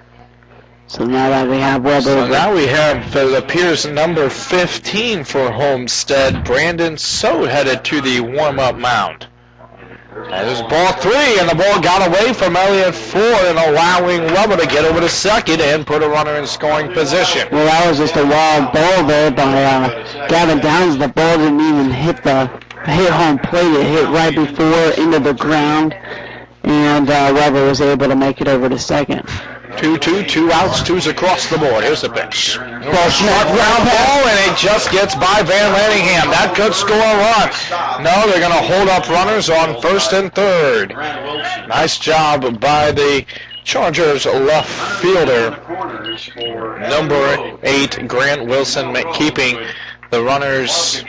So now that we have Weber. So now we have, it appears, number 15 for Homestead, Brandon Sote, headed to the warm-up mound. And there's ball 3, and the ball got away from Elliott Ford and allowing Weber to get over to second and put a runner in scoring position. Well, that was just a wild ball there by Gavin Downs. The ball didn't even hit home plate. It hit right before into the ground, and Weber was able to make it over to second. 2-2, 2 outs, 2's across the board. Here's the pitch. Ball short ground ball, and it just gets by Van Lanningham. That could score a run. No, they're going to hold up runners on first and third. Nice job by the Chargers left fielder, number 8, Grant Wilson, keeping the runners,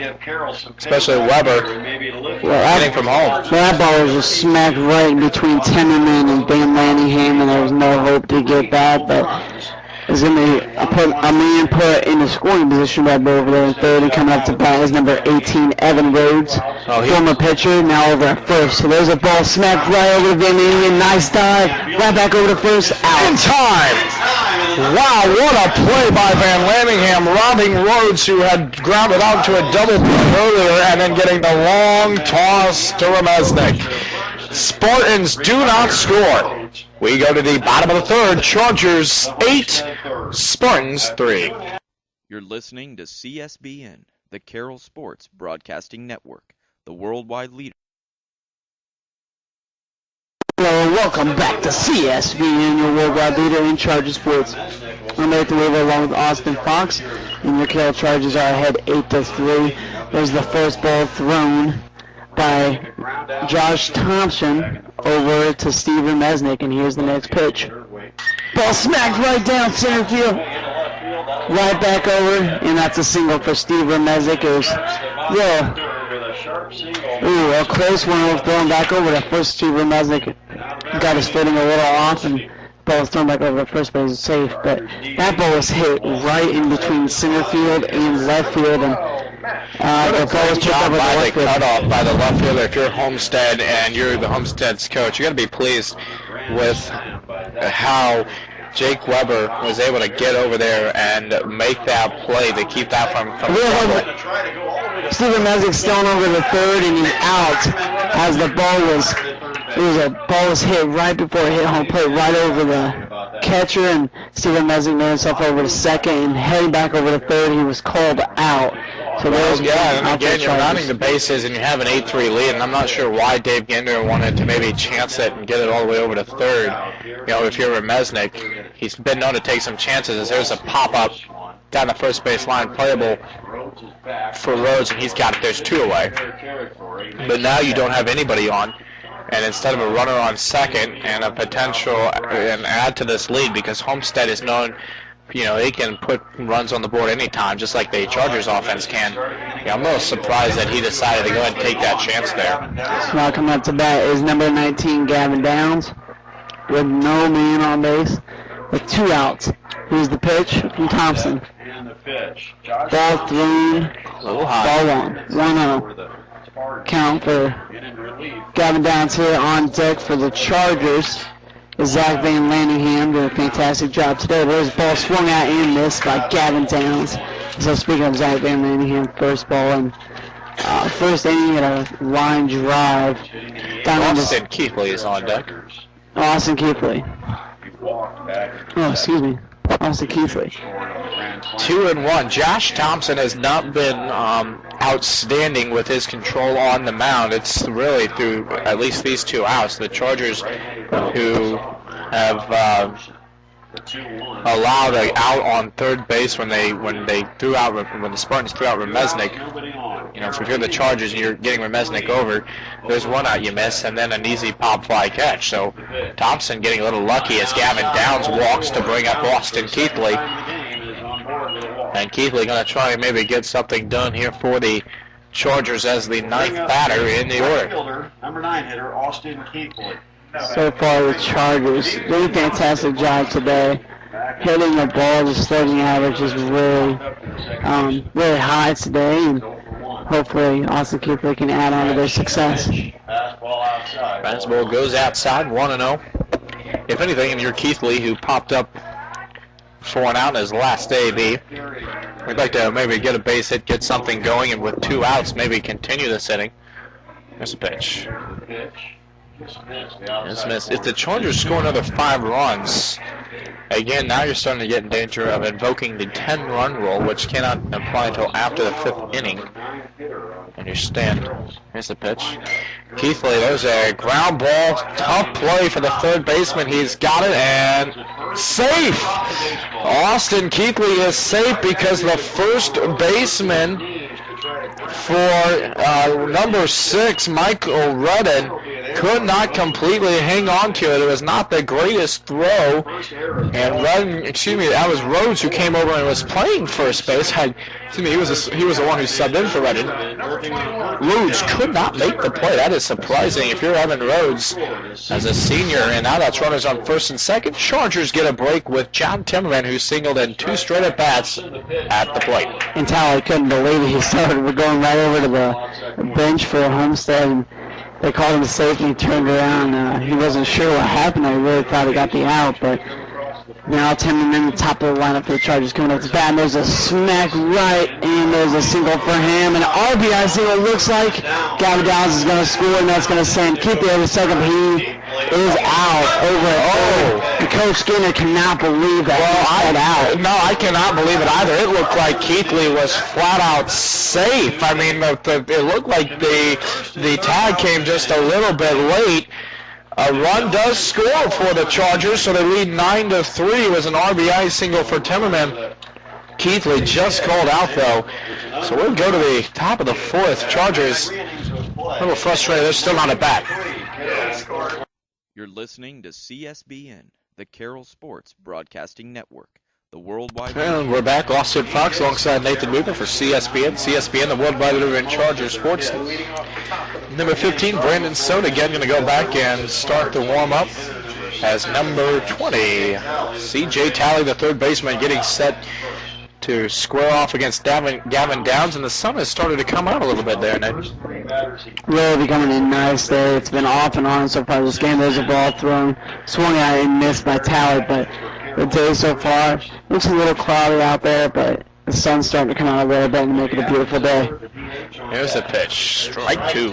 especially Weber, getting from home. Well, that ball was just smacked right in between Timmerman and Van Lanningham, and there was no hope to get that, but is going to put a man put in the scoring position right over there in third, and coming up to bat is number 18, Evan Rhodes, former pitcher, now over at first. So there's a ball smacked right over to Van Lanningham. Nice dive, right back over to first, out. In time! Wow, what a play by Van Lanningham, robbing Rhodes, who had grounded out to a double play earlier, and then getting the long toss to Remesnik. Spartans do not score. We go to the bottom of the third. Chargers 8, Spartans 3. You're listening to CSBN, the Carroll Sports Broadcasting Network, the worldwide leader. Hello, welcome back to CSBN, your worldwide leader in Charger sports. I'm Nathan Weaver along with Austin Fox, and your Carroll Chargers are ahead 8-3. There's the first ball thrown by Josh Thompson over to Steven Mesnick, and here's the next pitch. Ball smacked right down center field, right back over, and that's a single for Steven Mesnick. It was, a close one thrown back over to first. Steven Mesnick got his footing a little off, and the ball was thrown back over to first base, safe, but that ball was hit right in between center field and left field, and the ball was picked up by the cutoff by the left fielder. If you're Homestead and you're the Homestead's coach, you got to be pleased with how Jake Weber was able to get over there and make that play to keep that from Steven Mesnick's thrown over the third, and he's out as the ball was hit right before it hit home plate, right over the catcher, and Steven Mesnick made himself over to second, and heading back over to third, he was called out. So and again, you're rounding the bases and you have an 8-3 lead, and I'm not sure why Dave Ginder wanted to maybe chance it and get it all the way over to third. If you're Remesnik, he's been known to take some chances. As there's a pop-up down the first base line, playable for Rhodes, and he's got it. There's 2 away. But now you don't have anybody on, and instead of a runner on second and a potential and add to this lead, because Homestead is known, they can put runs on the board anytime, just like the Chargers offense can. I'm a little surprised that he decided to go ahead and take that chance there. So now coming up to bat is number 19, Gavin Downs, with no man on base, with 2 outs. Here's the pitch from Thompson. Ball thrown, ball 1-0. Count for Gavin Downs here. On deck for the Chargers is Zach Van Lanningham, doing a fantastic job today. There's a ball swung out and missed by Gavin Downs. So speaking of Zach Van Lanningham, first ball and first inning at a line drive. Austin Keithley is on deck. Austin Keithley. Excuse me. Austin Keithley. 2-1. Josh Thompson has not been outstanding with his control on the mound. It's really through at least these 2 outs. The Chargers, who have allowed an out on third base when the Spartans threw out Remesnik. If you're the Chargers and you're getting Remesnik over, there's 1 out you miss, and then an easy pop fly catch. So Thompson getting a little lucky as Gavin Downs walks to bring up Austin Keithley. And Keithley going to try and maybe get something done here for the Chargers as the 9th batter in the order. Number 9 hitter, Austin Keithley. So far, the Chargers doing a fantastic job today. hitting the ball. The slugging average is really high today, and hopefully Austin Keithley can add on to their success. Fastball goes outside, 1-0. If anything, and you're Keithley, who popped up for an out in his last AB, we'd like to maybe get a base hit, get something going, and with 2 outs, maybe continue this inning. There's a pitch. Dismissed. If the Chargers score another 5 runs, again, now you're starting to get in danger of invoking the 10-run rule, which cannot apply until after the 5th inning. And you stand. Here's the pitch. Keithley, there's a ground ball. Tough play for the third baseman. He's got it, and safe! Austin Keithley is safe because the first baseman for number 6, Michael Rudden, could not completely hang on to it. It was not the greatest throw. And Rudden, that was Rhodes who came over and was playing first base. He was the one who subbed in for Rudden. Rhodes could not make the play. That is surprising. If you're Evan Rhodes as a senior, and now that's runners on first and second, Chargers get a break with John Timmerman, who singled in 2 straight at-bats at the plate. And Tally couldn't believe it. He started going right over to the bench for Homestead, and they called him safe, and he turned around. He wasn't sure what happened. I really thought he got the out, but now Timmerman, the top of the lineup for the Chargers, coming up to bat, and there's a smack right, and there's a single for him, and an RBI single. Looks like Gavin Downs is going to score, and that's going to send Keithley over second. He is out over at third. And Coach Skinner cannot believe that he's out. No, I cannot believe it either. It looked like Keithley was flat out safe. I mean, it looked like the tag came just a little bit late. A run does score for the Chargers, so they lead 9-3. It was an RBI single for Timmerman. Keithley just called out, though. So we'll go to the top of the 4th. Chargers a little frustrated. They're still on a bat. You're listening to CSBN, the Carroll Sports Broadcasting Network, the worldwide. And we're back. Austin Fox alongside Nathan Movement for CSBN. CSBN, the worldwide leader in Charger sports. Number 15, Brandon Soda, again going to go back and start the warm-up as number 20. C.J. Talley, the third baseman, getting set to square off against Gavin Downs, and the sun has started to come out a little bit there, Nate. Really becoming in nice there. It's been off and on so far this game. There's a ball thrown, swung at and missed by Talley, but the day so far looks a little cloudy out there, but the sun's starting to come out a little bit and make it a beautiful day. Here's the pitch, strike 2.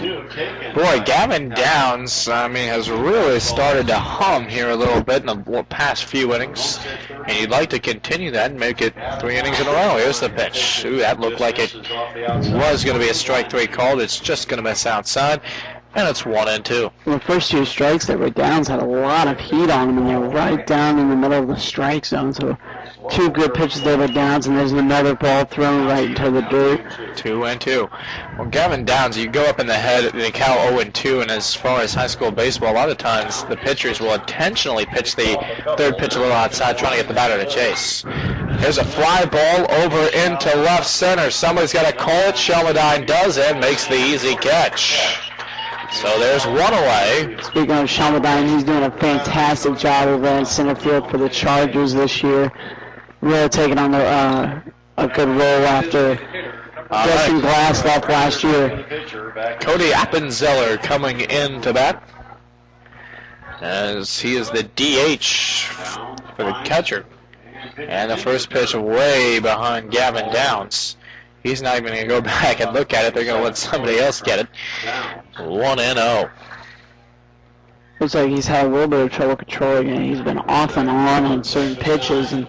Boy, Gavin Downs, has really started to hum here a little bit in the past few innings, and he'd like to continue that and make it 3 innings in a row. Here's the pitch. Ooh, that looked like it was going to be a strike 3 called. It's just going to miss outside, and it's 1-2. The first 2 strikes that were Downs had a lot of heat on them, and they were right down in the middle of the strike zone, so 2 good pitches there with Downs, and there's another ball thrown right into the dirt. 2-2. Well, Gavin Downs, you go up in the head, they count 0-2, and as far as high school baseball, a lot of times the pitchers will intentionally pitch the third pitch a little outside, trying to get the batter to chase. There's a fly ball over into left center. Somebody's got to call it. Shelmadine does it, makes the easy catch. So there's 1 away. Speaking of Shelmadine, he's doing a fantastic job over in center field for the Chargers this year. Really taking on a good role after Justin Glass left last year. Cody Appenzeller coming into bat, as he is the DH for the catcher. And the first pitch way behind Gavin Downs. He's not even going to go back and look at it. They're going to let somebody else get it. 1-0. Looks like he's had a little bit of trouble controlling it. He's been off and on certain pitches. And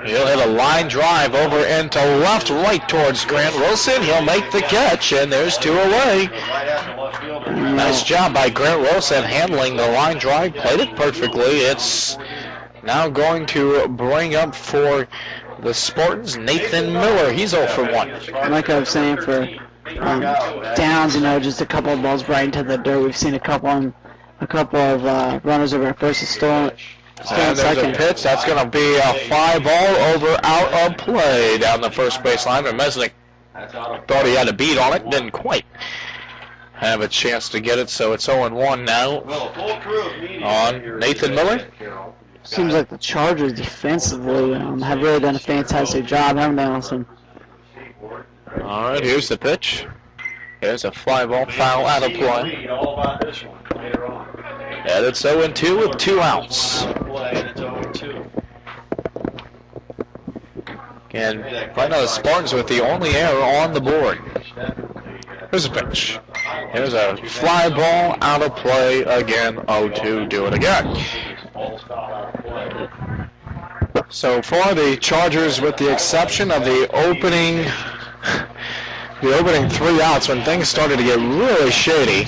he'll hit a line drive over into left, right towards Grant Wilson. He'll make the catch, and there's 2 away. Nice job by Grant Wilson handling the line drive. Played it perfectly. It's now going to bring up for the Spartans Nathan Miller. He's 0 for 1. Like I was saying, for Downs, just a couple of balls right into the dirt. We've seen a couple of runners over at first and stolen And there's a pitch. That's going to be a fly ball over out of play down the first base line. But Mesnick thought he had a beat on it. Didn't quite have a chance to get it. So it's 0-1 now on Nathan Miller. Seems like the Chargers defensively have really done a fantastic job, haven't they, Austin? All right, here's the pitch. Here's a fly ball foul out of play. And it's 0-2 with 2 outs. And right now the Spartans with the only error on the board. Here's a pitch. Here's a fly ball out of play again. 0-2, do it again. So far the Chargers, with the exception of the opening 3 outs, when things started to get really shady,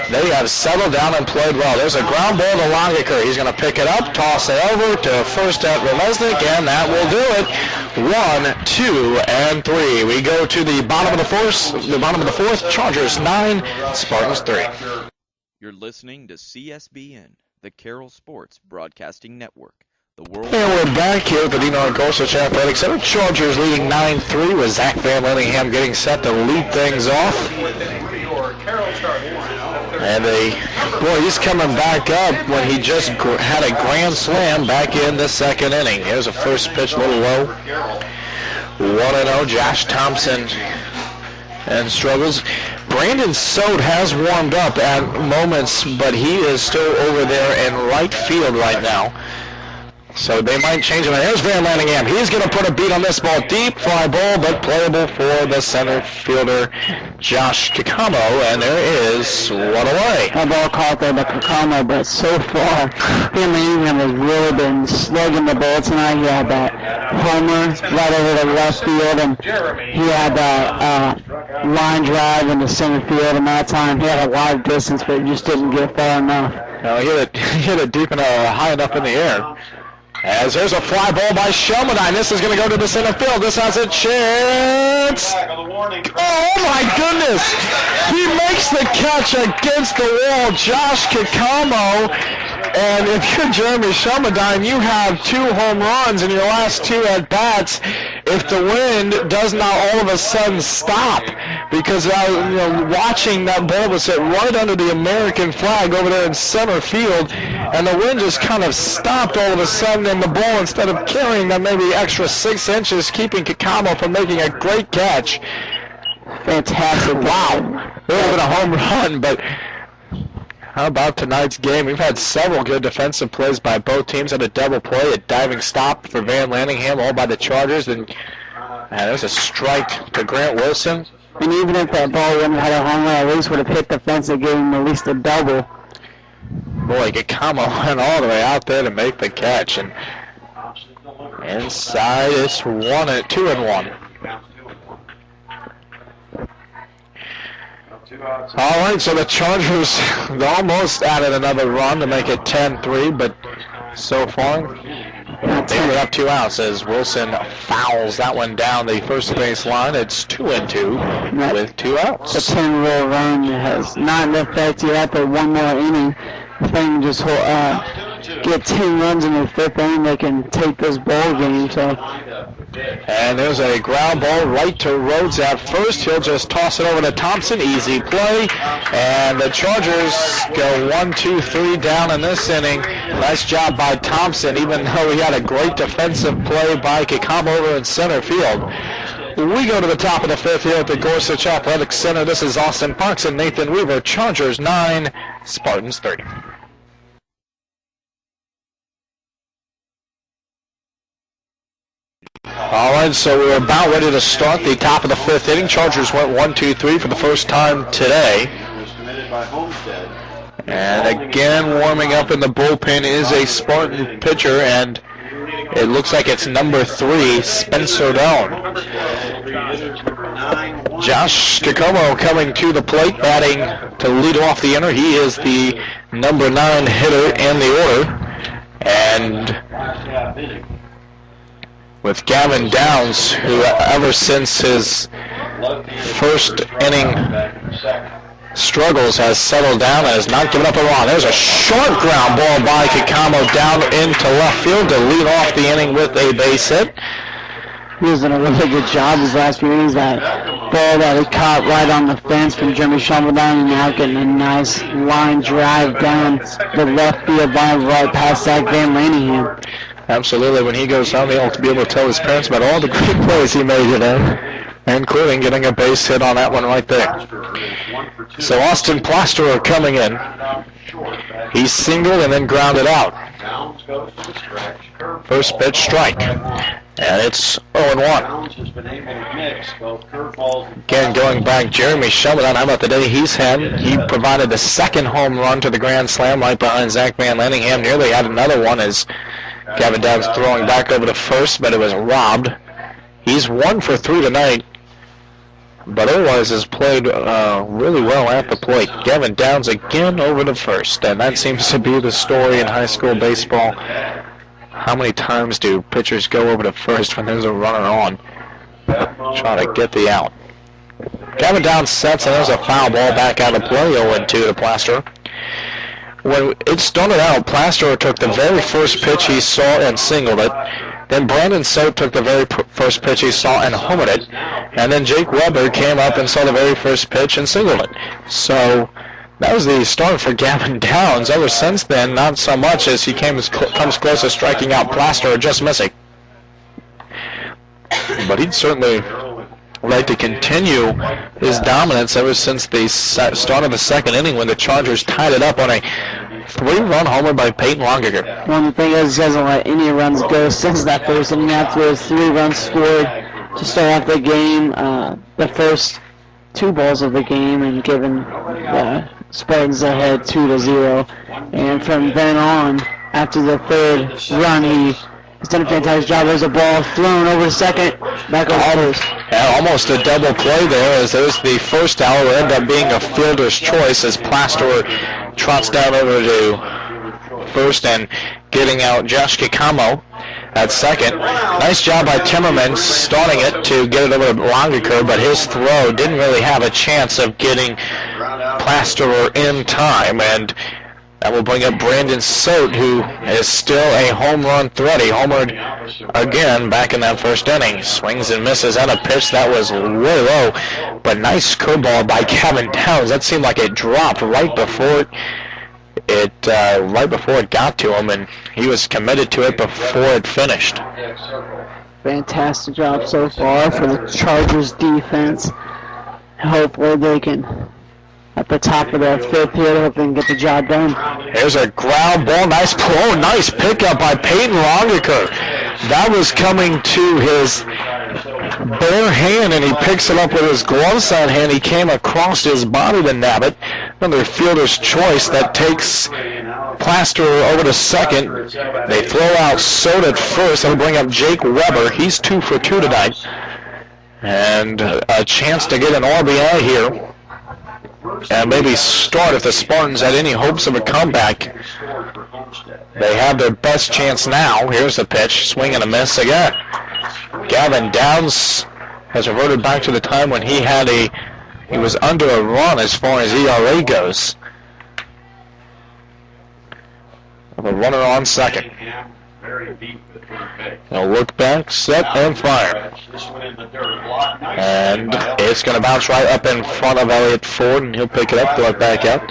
they have settled down and played well. There's a ground ball to Longiker. He's going to pick it up, toss it over to first at Remesnik, and that will do it. 1, 2, and 3. We go to the bottom of the fourth. Chargers 9, Spartans 3. You're listening to CSBN, the Carroll Sports Broadcasting Network. The world. And we're back here at the Denard Gorsuch Athletic Center. Chargers leading 9-3 with Zach Van Lenningham getting set to lead things off. And he's coming back up when he just had a grand slam back in the second inning. Here's a first pitch, a little low. 1-0, Josh Thompson and struggles. Brandon Sote has warmed up at moments, but he is still over there in right field right now. So they might change him. Here's Van Lanningham. He's going to put a beat on this ball. Deep fly ball, but playable for the center fielder, Josh Kikamo. And there is one away. That ball caught there by Kikamo, but so far, Van Lanningham has really been slugging the ball tonight. He had that homer right over the left field, and he had that line drive into center field. And that time, he had a wide distance, but he just didn't get far enough. No, he hit it deep and high enough in the air. As there's a fly ball by Shelmadine. This is going to go to the center field. This has a chance. Oh, my goodness. He makes the catch against the wall. Josh Kikamo. And if you're Jeremy Shelmadine, you have 2 home runs in your last 2 at-bats. If the wind does not all of a sudden stop, because watching that ball was hit right under the American flag over there in center field, and the wind just kind of stopped all of a sudden, and the ball, instead of carrying that maybe extra 6 inches, keeping Kikamo from making a great catch. Fantastic. Wow. It would have been a home run, but how about tonight's game? We've had several good defensive plays by both teams. Had a double play, a diving stop for Van Lanningham, all by the Chargers. And there's a strike to Grant Wilson. And even if that ball wouldn't have had a home run, at least would have hit the fence and gave him at least a double. Boy, Kikamo went all the way out there to make the catch. And inside, it's 2-1. All right, so the Chargers almost added another run to make it 10-3, but so far they were up 2 outs as Wilson fouls that one down the first base line. It's 2-2 with 2 outs. The 10-run run has not in effect yet, but one more inning. If they can just get 10 runs in the 5th inning, they can take this ball game. So. And there's a ground ball right to Rhodes at first. He'll just toss it over to Thompson. Easy play. And the Chargers go 1-2-3 down in this inning. Nice job by Thompson, even though he had a great defensive play by Kikamo over in center field. We go to the top of the 5th here at the Gorsuch Athletic Center. This is Austin Parks and Nathan Weaver. Chargers 9, Spartans 30. All right, so we're about ready to start the top of the 5th inning. Chargers went 1-2-3 for the first time today. And again, warming up in the bullpen is a Spartan pitcher, and it looks like it's number 3, Spencer Doan. Josh Kikamo coming to the plate, batting to lead off the inning. He is the number 9 hitter in the order. And with Gavin Downs, who ever since his first inning struggles has settled down and has not given up a run. There's a short ground ball by Kikamo down into left field to lead off the inning with a base hit. He was doing a really good job his last few innings. That ball that he caught right on the fence from Jeremy Shumpledon, and now getting a nice line drive down the left field line right past Zach Van Lanningham. Absolutely. When he goes home, he'll be able to tell his parents about all the great plays he made today, including getting a base hit on that one right there. So Austin Plasterer coming in. He singled and then grounded out. First pitch strike. And it's 0-1. Again, going back, Jeremy Shumpledon, how about the day he's had? He provided the second home run to the grand slam right behind Zach Van Lanningham. Nearly had another one as Gavin Downs throwing back over to first, but it was robbed. He's 1 for 3 tonight, but otherwise has played really well at the plate. Gavin Downs again over to first, and that seems to be the story in high school baseball. How many times do pitchers go over to first when there's a runner on? Trying to get the out. Gavin Downs sets, and there's a foul ball back out of play, 0-2 to Plasterer. When it started out, Plasterer took the very first pitch he saw and singled it. Then Brandon Sote took the very first pitch he saw and homered it. And then Jake Weber came up and saw the very first pitch and singled it. So that was the start for Gavin Downs. Ever since then, not so much as he comes close to striking out Plasterer, just missing. But he'd certainly like to continue his dominance ever since the start of the second inning when the Chargers tied it up on a 3-run homer by Peyton Longaker. Well, the thing is, he hasn't let any runs go since that first inning after 3 runs scored to start off the game, the first 2 balls of the game, and given the Spartans ahead 2-0. And from then on, after the third run, he's done a fantastic job. There's a ball thrown over to second, back over first. And almost a double play there, as there's the first out. Will end up being a fielder's choice as Plasterer trots down over to first and getting out Josh Kikamo at second. Nice job by Timmerman starting it to get it over to Longaker, but his throw didn't really have a chance of getting Plasterer in time, and that will bring up Brandon Sote, who is still a home run threat. He homered again back in that first inning. Swings and misses at a pitch that was way low, but nice curveball by Gavin Downs. That seemed like it dropped right before it got to him, and he was committed to it before it finished. Fantastic job so far for the Chargers defense. Hopefully they can, at the top of the fifth here, hope they can get the job done. There's a ground ball. Nice pickup by Peyton Longaker. That was coming to his bare hand, and he picks it up with his glove side hand. He came across his body to nab it. Another fielder's choice that takes Plasterer over to second. They throw out Sote at first. That'll bring up Jake Weber. He's 2 for 2 tonight. And a chance to get an RBI here. And maybe start if the Spartans had any hopes of a comeback. They have their best chance now. Here's the pitch. Swing and a miss again. Gavin Downs has reverted back to the time when he was under a run as far as ERA goes. With a runner on second. Now look back, set, and fire. And it's going to bounce right up in front of Elliott Ford, and he'll pick it up, throw it back out.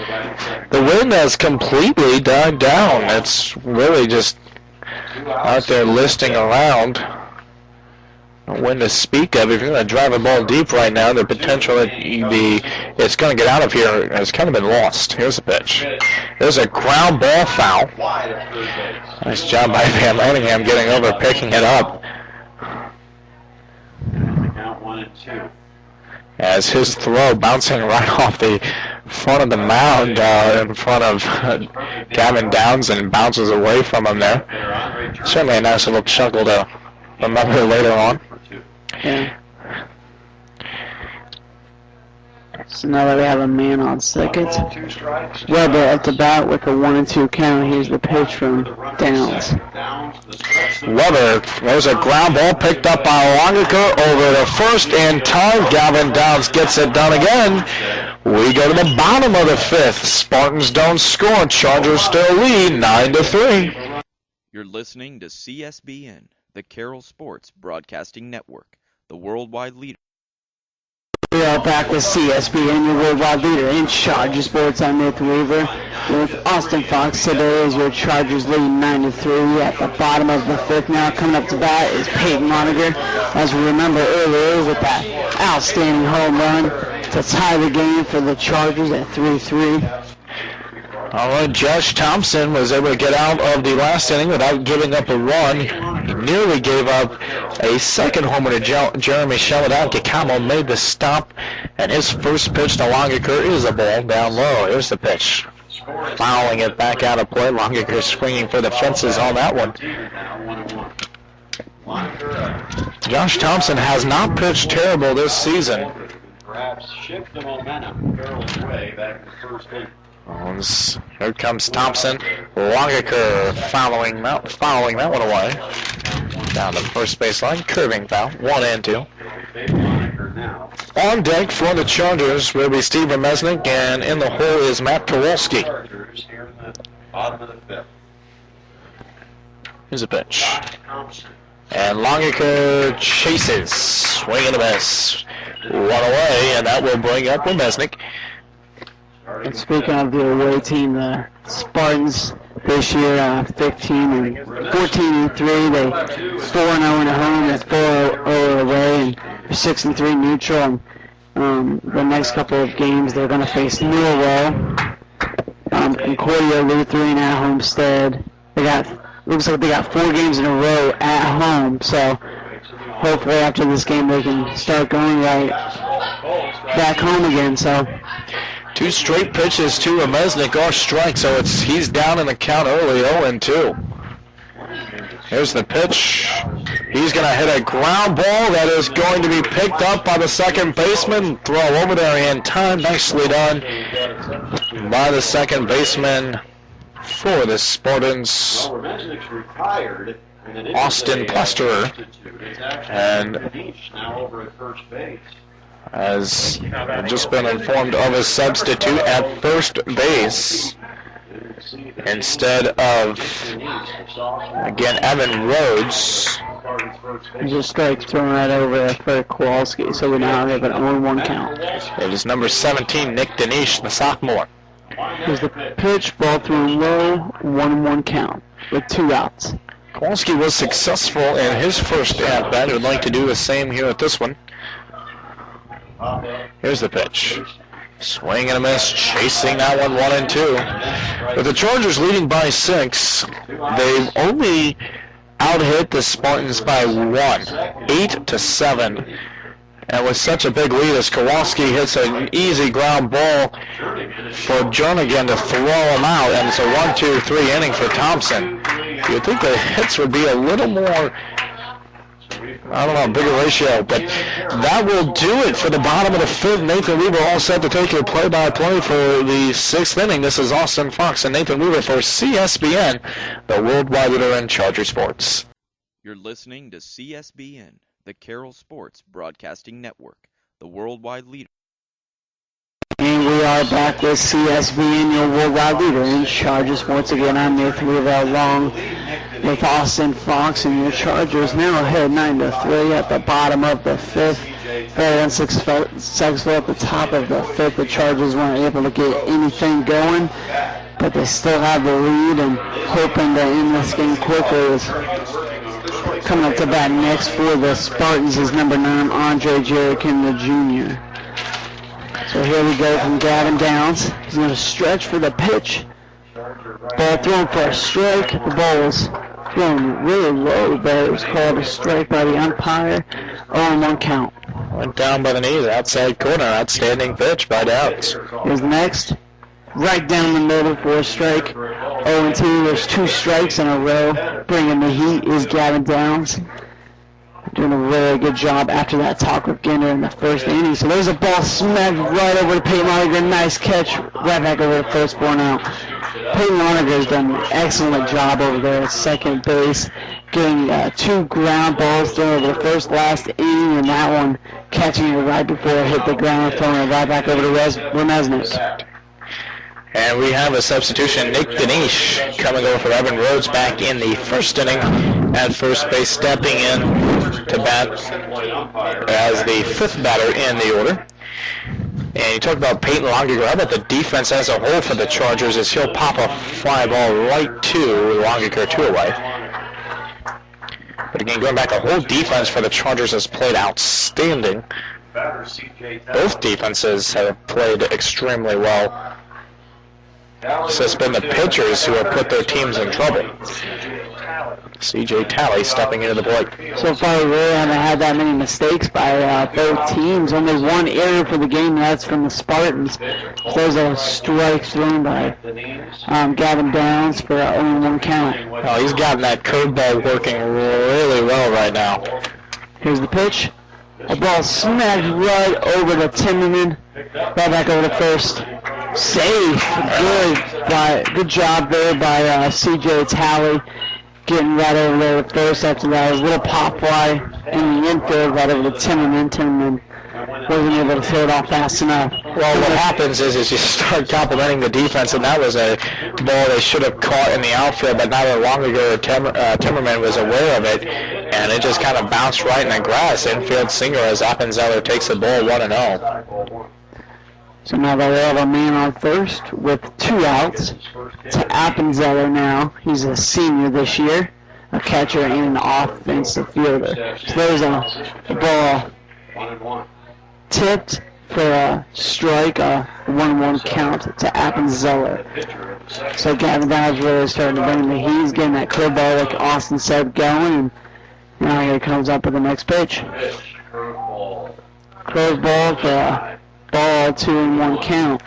The wind has completely died down. It's really just out there listing around. No wind to speak of. If you're going to drive a ball deep right now, the potential that it's going to get out of here has kind of been lost. Here's the pitch. There's a ground ball foul. Nice job by Van Lanningham getting over, picking it up. As his throw bouncing right off the front of the mound in front of Gavin Downs and bounces away from him there. Certainly a nice little chuckle to remember later on. Yeah. So now that we have a man on second, Weber at the bat with a 1-2 count. Here's the pitch from Downs. Weber, there's a ground ball picked up by Longaker over the first in time. Gavin Downs gets it done again. We go to the bottom of the fifth. Spartans don't score. Chargers still lead 9-3. You're listening to CSBN, the Carroll Sports Broadcasting Network, the worldwide leader. We are back with CSBN, your worldwide leader in Charger Sports. I'm Nathan Weaver with Austin Fox. Today is your Chargers leading 9-3 at the bottom of the fifth. Now coming up to bat is Peyton Lonergan, as we remember earlier, with that outstanding home run to tie the game for the Chargers at 3-3. All right, Josh Thompson was able to get out of the last inning without giving up a run. He nearly gave up a second homer to Jeremy Sheldon. Gacamo made the stop, and his first pitch to Longaker is a ball down low. Here's the pitch. Fouling it back out of play. Longaker swinging for the fences on that one. Josh Thompson has not pitched terrible this season. Perhaps shift the momentum Carroll's way back to first base. Here comes Thompson. Longaker fouling that one away. Down the first baseline, curving foul, 1-2. On deck for the Chargers will be Steve Remesnik, and in the hole is Matt Kowalski. Here's a pitch. And Longaker chases, swing and a miss. One away, and that will bring up Remesnik. And speaking of the away team, the Spartans this year, 14-3. They 4-0 at home, and 4-0 away, and 6-3 neutral. And the next couple of games, they're going to face Newell, Concordia, Lutheran at Homestead. Looks like they got 4 games in a row at home. So hopefully after this game, they can start going right back home again. So. 2 straight pitches to Remesnik are strike, so he's down in the count early, 0-2. Here's the pitch. He's going to hit a ground ball that is going to be picked up by the second baseman. Throw over there in time. Nicely done by the second baseman for the Spartans, Austin Plasterer. And has just been informed of a substitute at first base instead of, again, Evan Rhodes. There's a strike thrown right over there for Kowalski, so we now have an 0-1 count. It is number 17, Nick Denish, the sophomore. Here's the pitch, ball thrown low, 1-1 count with 2 outs. Kowalski was successful in his first at-bat. He would like to do the same here at this one. Here's the pitch. Swing and a miss, chasing that one 1-2. With the Chargers leading by 6, they've only out-hit the Spartans by 1, 8-7. And with such a big lead as Kowalski hits an easy ground ball for Jernigan to throw him out, and it's a 1-2-3 inning for Thompson. You'd think the hits would be a little more, I don't know, bigger ratio, but that will do it for the bottom of the fifth. Nathan Weaver all set to take your play-by-play for the 6th inning. This is Austin Fox and Nathan Weaver for CSBN, the worldwide leader in Charger sports. You're listening to CSBN, the Carroll Sports Broadcasting Network, the worldwide leader. And we are back with CSBN, your worldwide leader in Charger sports. Again, I'm Nathan Weaver along with Austin Fox, and your Chargers now ahead 9-3 at the bottom of the 5th. Very unsuccessful at the top of the 5th. The Chargers weren't able to get anything going, but they still have the lead, and hoping to end this game quickly is coming up to bat next for the Spartans is number 9, Andre Jerrican, the junior. So here we go from Gavin Downs. He's going to stretch for the pitch. Ball thrown for a strike. The ball was thrown really low, but it was called a strike by the umpire. 0-1 count. Went down by the knees, outside corner. Outstanding pitch by Downs. Here's next. Right down the middle for a strike. 0-2. There's 2 strikes in a row. Bringing the heat is Gavin Downs. Doing a really good job after that talk with Ginder in the first inning. So there's a ball smacked right over to Peyton Lonergan. Nice catch right back over the first born out. Peyton Lonergan has done an excellent job over there at second base, getting 2 ground balls thrown over the last inning, and that one catching it right before it hit the ground, throwing it right back over to Remesnik. And we have a substitution, Nick Denish, coming over for Evan Rhodes back in the first inning. at first base, stepping in to bat as the 5th batter in the order. And you talk about Peyton Longiger. How about the defense as a whole for the Chargers as he'll pop a fly ball right to Longiger, 2 away. But again, going back, the whole defense for the Chargers has played outstanding. Both defenses have played extremely well. So it's been the pitchers who have put their teams in trouble. C.J. Talley stepping into the plate. So far, we really haven't had that many mistakes by both teams. Only one error for the game, that's from the Spartans. There's a strike thrown by Gavin Downs for only 1 count. Oh, he's gotten that curveball working really well right now. Here's the pitch. A ball smacked right over to Timmerman. Right back over to first. Safe. Good job there by C.J. Talley. Getting right over there to first after that. A little pop fly in the infield right over to Timmerman. Timmerman wasn't able to throw it off fast enough. Well, what happens is you start complimenting the defense, and that was a ball they should have caught in the outfield, but neither Longiger or Timmerman was aware of it, and it just kind of bounced right in the grass. Infield single as Appenzeller takes the ball 1-0. So now they have a man on first with 2 outs. To Appenzeller now. He's a senior this year, a catcher and an offensive fielder. So there's a ball tipped for a strike, a 1-1 count to Appenzeller. So Gavin Downs really starting to bring the heat. He's getting that curveball, like Austin said, going, and now here he comes up with the next pitch. Curveball for a ball, 2-1 count.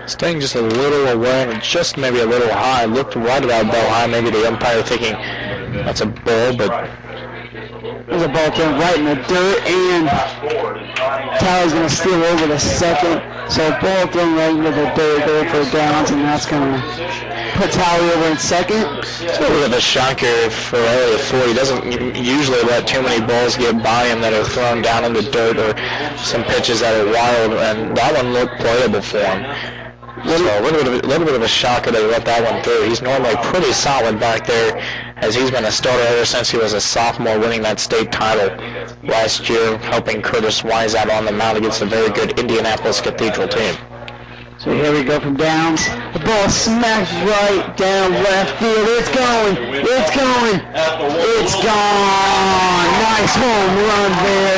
Staying just a little away and just maybe a little high. Looked right about ball high. Maybe the umpire thinking that's a ball, but there's a ball thrown right in the dirt, and Talley's going to steal over the second. So a ball thrown right into the dirt there for Downs, and that's going to put Talley over in second. It's a little bit of a shocker for Elliott Ford. He doesn't usually let too many balls get by him that are thrown down in the dirt or some pitches that are wild, and that one looked playable for him. So a little bit of a shocker that he let that one through. He's normally pretty solid back there, as he's been a starter ever since he was a sophomore, winning that state title last year, helping Curtis Wise out on the mound against a very good Indianapolis Cathedral team. So here we go from Downs. The ball smacks right down left field. It's going. It's going. It's gone. Nice home run there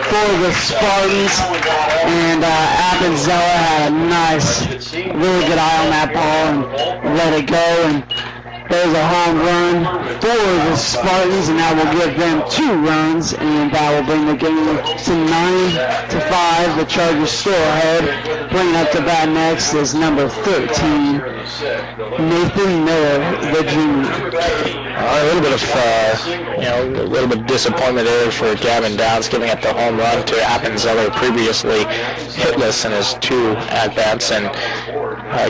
for the Spartans. And Appenzeller had a nice, really good eye on that ball and let it go. And there's a home run for the Spartans, and that will give them 2 runs, and that will bring the game to 9-5. The Chargers still ahead. Bringing up to bat next is number 13, Nathan Miller, the junior. A little bit of, a little bit of disappointment there for Gavin Downs, giving up the home run to Appenzeller, previously hitless in his 2 at-bats, and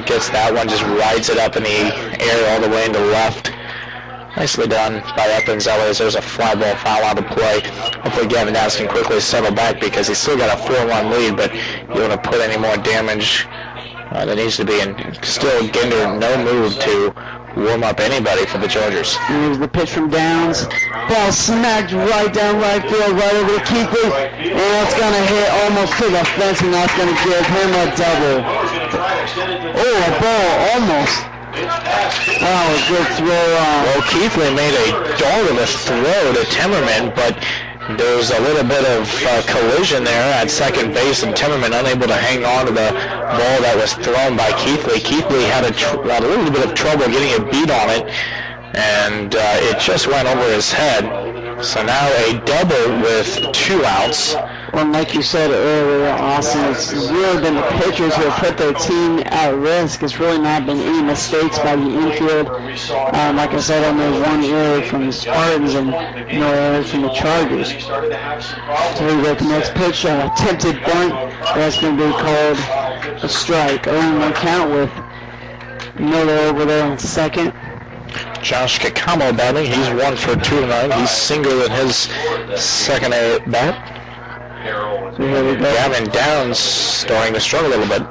gets that one, just rides it up in the air all the way into left. Nicely done by Appenzeller, as there's a fly ball foul out of play. Hopefully Gavin Downs can quickly settle back, because he's still got a 4-1 lead, but you don't want to put any more damage that needs to be, and still Ginder no move to warm up anybody for the Chargers. Here's the pitch from Downs. Ball smacked right down right field, right over to Keithley, and it's going to hit almost to the fence, and that's going to give him a double. Oh, a ball almost. That was a good throw. Well, Keithley made a dart of a throw to Timmerman, but there was a little bit of collision there at second base, and Timmerman unable to hang on to the ball that was thrown by Keithley. Keithley had a little bit of trouble getting a beat on it, and it just went over his head. So now a double with 2 outs. Well, like you said earlier, Austin, it's really been the pitchers who have put their team at risk. It's really not been any mistakes by the infield. Like I said, only 1 error from the Spartans and no errors from the Chargers. So we go to the next pitch, attempted bunt. That's going to be called a strike. 0-1 count with Miller over there on second. Josh Kakamo batting. He's 1 for 2 tonight. He's single in his second at bat. So here we go. Gavin Downs starting to struggle a little bit.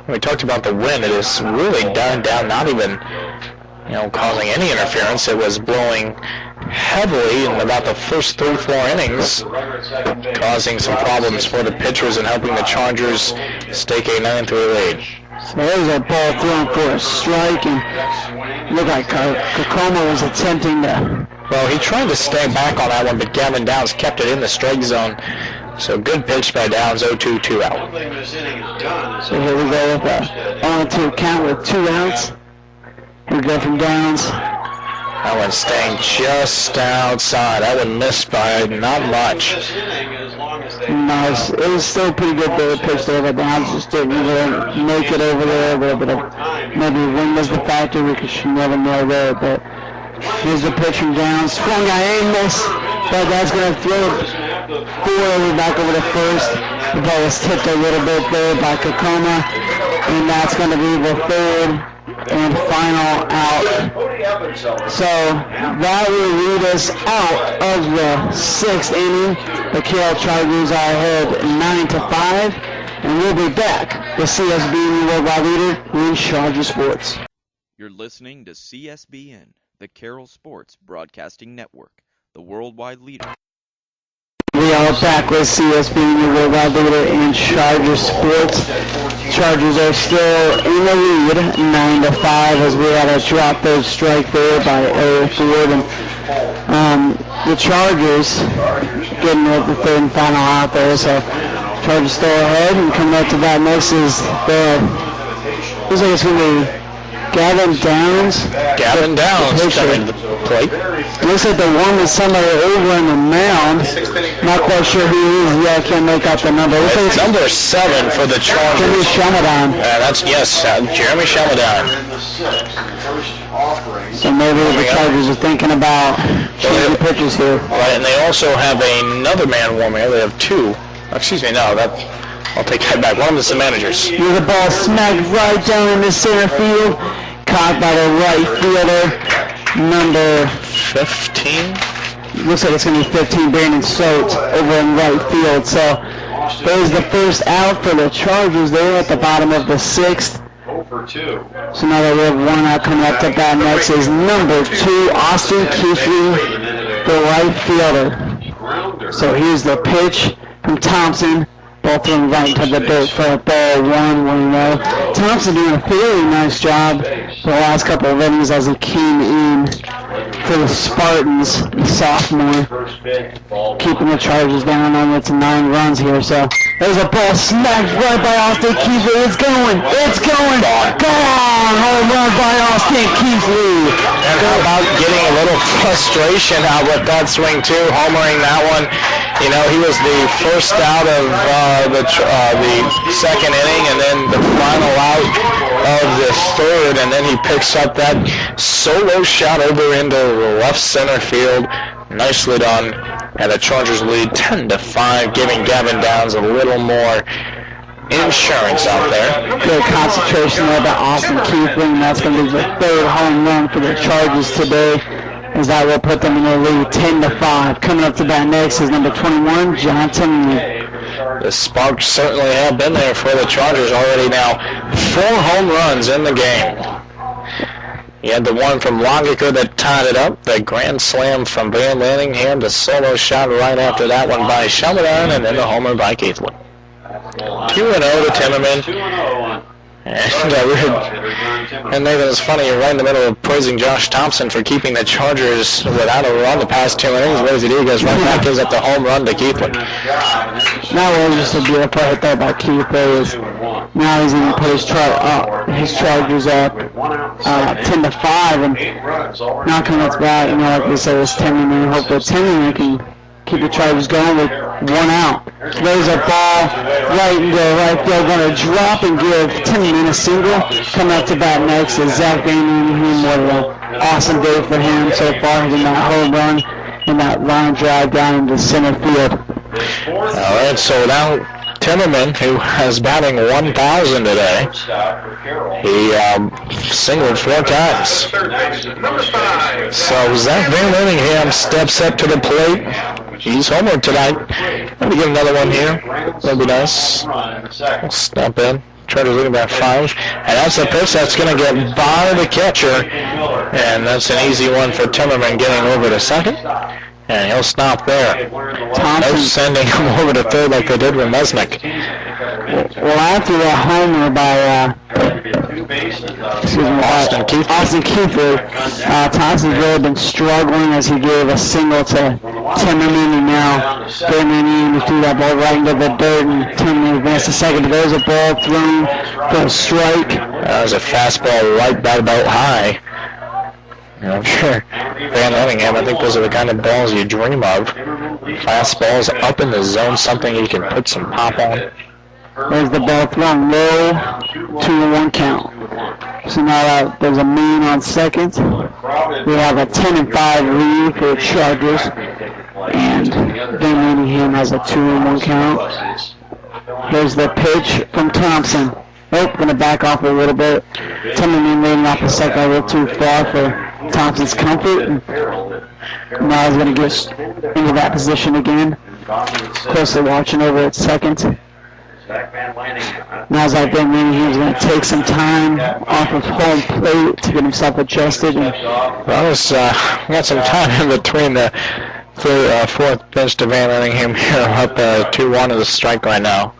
We talked about the wind. It is really dying down, not even causing any interference. It was blowing heavily in about the first 3-4 innings, causing some problems for the pitchers and helping the Chargers stake a 9-3 lead. So there's a ball thrown for a strike, and looked like Kakoma was attempting to... Well, he tried to stay back on that one, but Gavin Downs kept it in the strike zone. So good pitch by Downs, 0-2, 2 out. So here we go with a 0-2 count with 2 outs. Here we go from Downs. That one staying just outside. That one missed by not much. Nice. It was still a pretty good pitch there, but Downs just didn't really make it over there. A little bit of maybe wind was the factor. We should never know there, but here's the pitch from Downs. Swung out aimless, but that's going to throw it forward back over to first. The ball was tipped a little bit there by Kakoma, and that's going to be the third and final out. So that will lead us out of the 6th inning. The Carroll Chargers are ahead 9-5, and we'll be back with CSBN Worldwide Leader in Charger Sports. You're listening to CSBN, the Carroll Sports Broadcasting Network, the worldwide leader. We are back with CSBN Worldwide Leader in Charger Sports. Chargers are still in the lead, 9-5, as we had a drop third strike there by Elliott Ford. And the Chargers getting the third and final out there. So Chargers still ahead, and coming up to bat next is looks like it's going to be Gavin Downs. Gavin Downs coming to the plate. Looks like the one with somebody over in the mound. Not quite sure who he is yet. Can't make out the number. It's number 7 for the Chargers. Jeremy Shelmadon. Jeremy Shelmadon. So maybe the Chargers are thinking about changing pitches here. Right, and they also have another man warming up. They have 2. Excuse me, no, I'll take that back. One of them is the managers. Here's the ball smacked right down in the center field. Caught by the right fielder, number 15. Looks like it's going to be 15, Brandon Soates over in right field. So there's the first out for the Chargers there at the bottom of the 6th. So now that we have 1 out coming up to bat next is number 2, Austin Keithley, the right fielder. So here's the pitch from Thompson. Ball thrown right into the dirt for a ball 1-1. Thompson doing a fairly nice job the last couple of innings as he came in for the Spartans, the sophomore, keeping the Chargers down on it to 9 runs here. So there's a ball smacked right by Austin Keithley. It's going. Come on, home run by Austin Keithley. And how about getting a little frustration out with that swing too, homering that one. He was the first out of the 2nd inning, and then the final out of the 3rd, and then he picks up that solo shot over into left center field. Nicely done, and the Chargers lead 10-5, giving Gavin Downs a little more insurance out there. Good concentration there by Austin Keithley, and that's going to be the 3rd home run for the Chargers today, as that will put them in the lead 10-5. Coming up to bat next is number 21, John Timley. The sparks certainly have been there for the Chargers already now. 4 home runs in the game. You had the one from Longica that tied it up, the grand slam from Van Lanningham, the solo shot right after that one by Shelmadon, and then the homer by Keithley. 2-0 to Timmerman. And Nathan, it's funny, you're right in the middle of praising Josh Thompson for keeping the Chargers without a run the past 2 innings. What does he do? He goes right back, gives up the home run to Keithley. Now it was just a beautiful hit there by Keithley. Now he's going to put his Chargers up 10-5, and now coming up to bat, like we said, it's Timmerman. Hope that Timmerman can keep the Chargers going with 1 out. There's a ball right into right field, going to drop and give Timmerman a single. Coming up to bat next is Zach Van. What an awesome day for him so far. He's in that home run and that line drive down into center field. All right, so now Timmerman, who has batting 1,000 today, he singled 4 times. So Zach Van Lanningham steps up to the plate. He's homered tonight. Let me get another one here. That'd be nice. We'll step in. Try Chargers looking back 5. And that's a pitch that's going to get by the catcher. And that's an easy one for Timmerman getting over to second. And he'll stop there. Thompson sending him over to third like they did with Mesnick. Well, after the homer by Austin Kiefer, Thompson's really been struggling as he gave a single to Timmerman, and now Timmerman threw that ball right into the dirt, and Timmerman advanced to second. But there's a ball thrown for a strike. That was a fastball right by about high. I'm sure Van Ellingham, I think those are the kind of balls you dream of. Fastballs up in the zone, something you can put some pop on. There's the ball thrown low, 2-1 count. So now there's a man on second. We have a 10-5 lead for the Chargers. And Van Ellingham has a 2-1 count. Here's the pitch from Thompson. Going to back off a little bit. Timmerman leading off the second a little too far for Thompson's comfort. And now he's going to get into that position again. Closely watching over at second. Now it's like Van Ellingham is going to take some time off of home plate to get himself adjusted. And well, got some time in between the fourth pitch to Van Ellingham here, up 2-1 of the strike right now.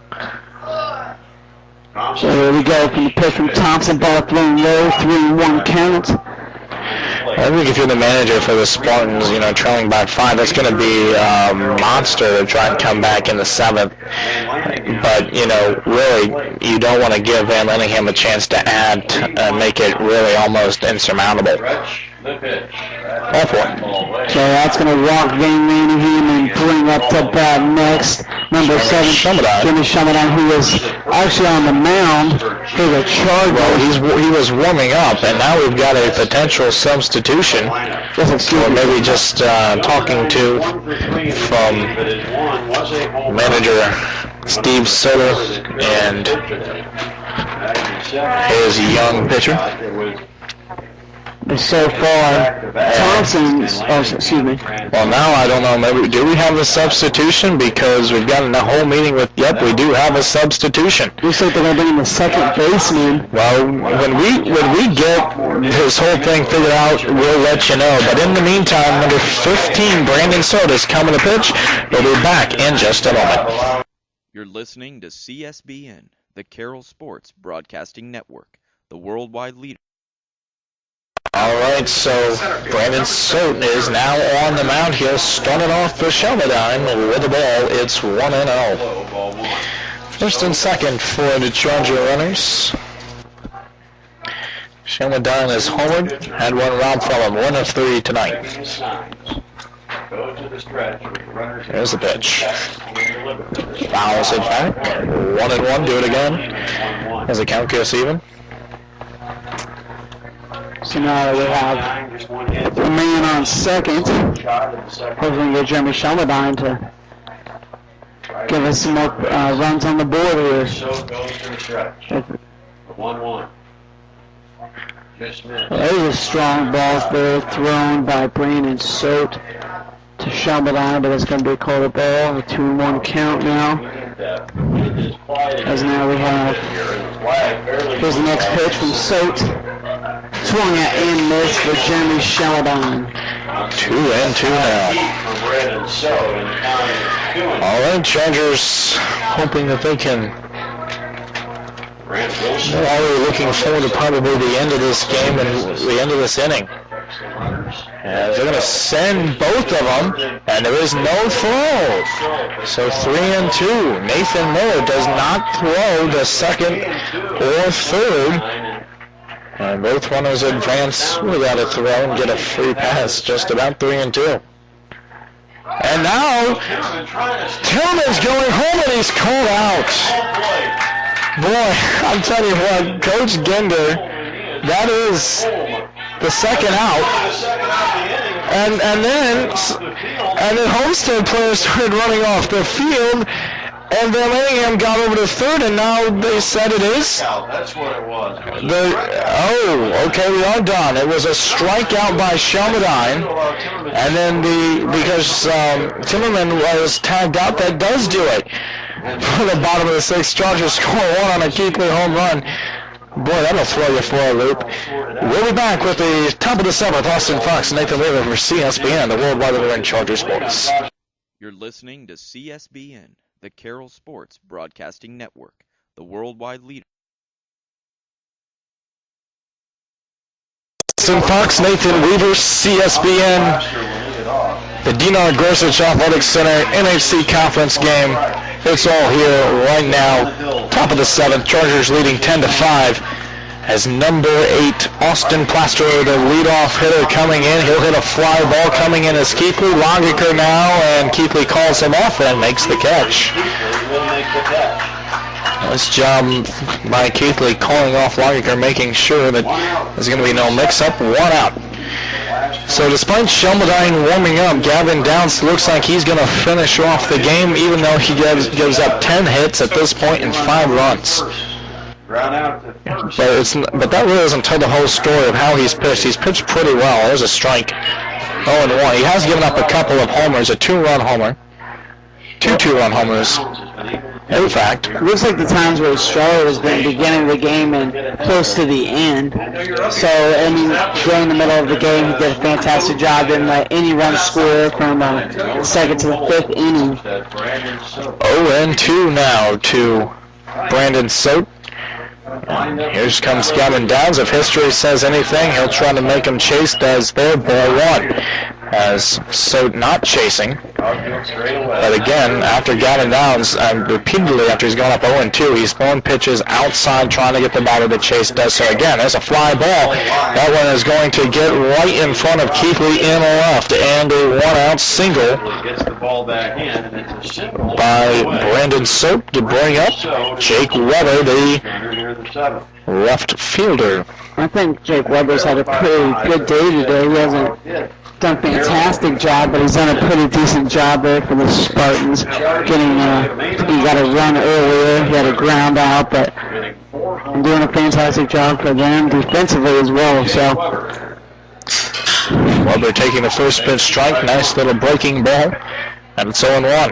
So here we go from the pitch from Thompson, ball thrown low, 3-1 count. I think if you're the manager for the Spartans, trailing by 5, that's going to be a monster to try and come back in the 7th. But, really, you don't want to give Van Ellingham a chance to add and make it really almost insurmountable. Off one. So that's going to walk Van Ellingham and bring up to bat next. Number 7, Jimmy Shumadine, who was actually on the mound for the Chargers. Well, he was warming up, and now we've got a potential substitution. Or maybe just talking to from manager Steve Soder and his young pitcher. So far, Thompson's, Well, now I don't know, maybe, do we have a substitution? Because we've got a whole meeting with, yep, we do have a substitution. Looks like they're going to bring in the second baseman. Well, when we get this whole thing figured out, we'll let you know. But in the meantime, number 15, Brandon Soda's coming to pitch. We'll be back in just a moment. You're listening to CSBN, the Carroll Sports Broadcasting Network, the worldwide leader. All right, so Brandon Soten is now on the mound. He'll start it off for Shelmadine with the ball. It's 1-0. First and second for the Charger runners. Shelmadine is homered. Had one round from him. 1 of 3 tonight. There's the pitch. Fouls it back. 1-1. Do it again. As the count goes even. So now we have a man on second. Hopefully we can get Jeremy Shelmadine to give us some more runs on the board here. 1-1. There's a strong ball there thrown by Brandon Sote to Shelmadine, but it's going to be called a ball. A 2-1 count now. As now we have, here's the next pitch from Sote. Swung at and missed for Jeremy Shelmadine. 2-2 now. All right, Chargers hoping that they can. They're already looking forward to probably the end of this game and the end of this inning. And they're going to send both of them, and there is no throw. So 3-2. Nathan Miller does not throw the second or third. And both runners advance without a throw and get a free pass, just about 3-2. And now, Tillman's going home and he's called out. Boy, I'm telling you what, Coach Gender, that is the second out. And then Homestead players started running off the field. And Van Ellingham got over to third, and now they said it is. That's what it was. Okay, we are done. It was a strikeout by Shelmadine, and then because Timmerman was tagged out, that does do it. for the bottom of the sixth. Chargers score one on a Keithley home run. Boy, that'll throw you for a loop. We'll be back with the top of the seventh. Austin Fox, Nathan Weaver for CSBN, the worldwide leader in Charger sports. You're listening to CSBN, the Carroll Sports Broadcasting Network, the worldwide leader. Austin Fox, Nathan Weaver, CSBN, the Dinar Gorsuch Athletic Center NHC Conference game. It's all here right now. Top of the seventh, Chargers leading 10-5 as number 8, Austin Plaster, the leadoff hitter coming in. He'll hit a fly ball coming in as Keithley. Longiker now, and Keithley calls him off and makes the catch. Nice job by Keithley calling off Longiker, making sure that there's going to be no mix-up. 1 out. So despite Shelmadine warming up, Gavin Downs looks like he's going to finish off the game, even though he gives up 10 hits at this point and 5 runs. But that really doesn't tell the whole story of how he's pitched. He's pitched pretty well. There's a strike. 0-1. He has given up a couple of homers, a 2-run homer. 2 2-run homers. In fact, it looks like the times where he struggled has been beginning of the game and close to the end. So, I mean, during the middle of the game, he did a fantastic job in any run score from the second to the 5th inning. 0-2 now to Brandon Sote. Here comes Gavin Downs. If history says anything, he'll try to make him chase. Does there, ball 1. As Sote not chasing. But again, after Gavin Downs, repeatedly after he's gone up 0-2, he's throwing pitches outside trying to get the batter to chase. Does so again. There's a fly ball. That one is going to get right in front of Keithley in left, and a 1-out single by Brandon Sote to bring up Jake Weber, the left fielder. I think Jake Weber's had a pretty good day today. He hasn't done a fantastic job, but he's done a pretty decent job there for the Spartans. He got a run earlier, he had a ground out, but doing a fantastic job for them defensively as well. So Weber taking the first pitch strike, nice little breaking ball, and it's 0-1.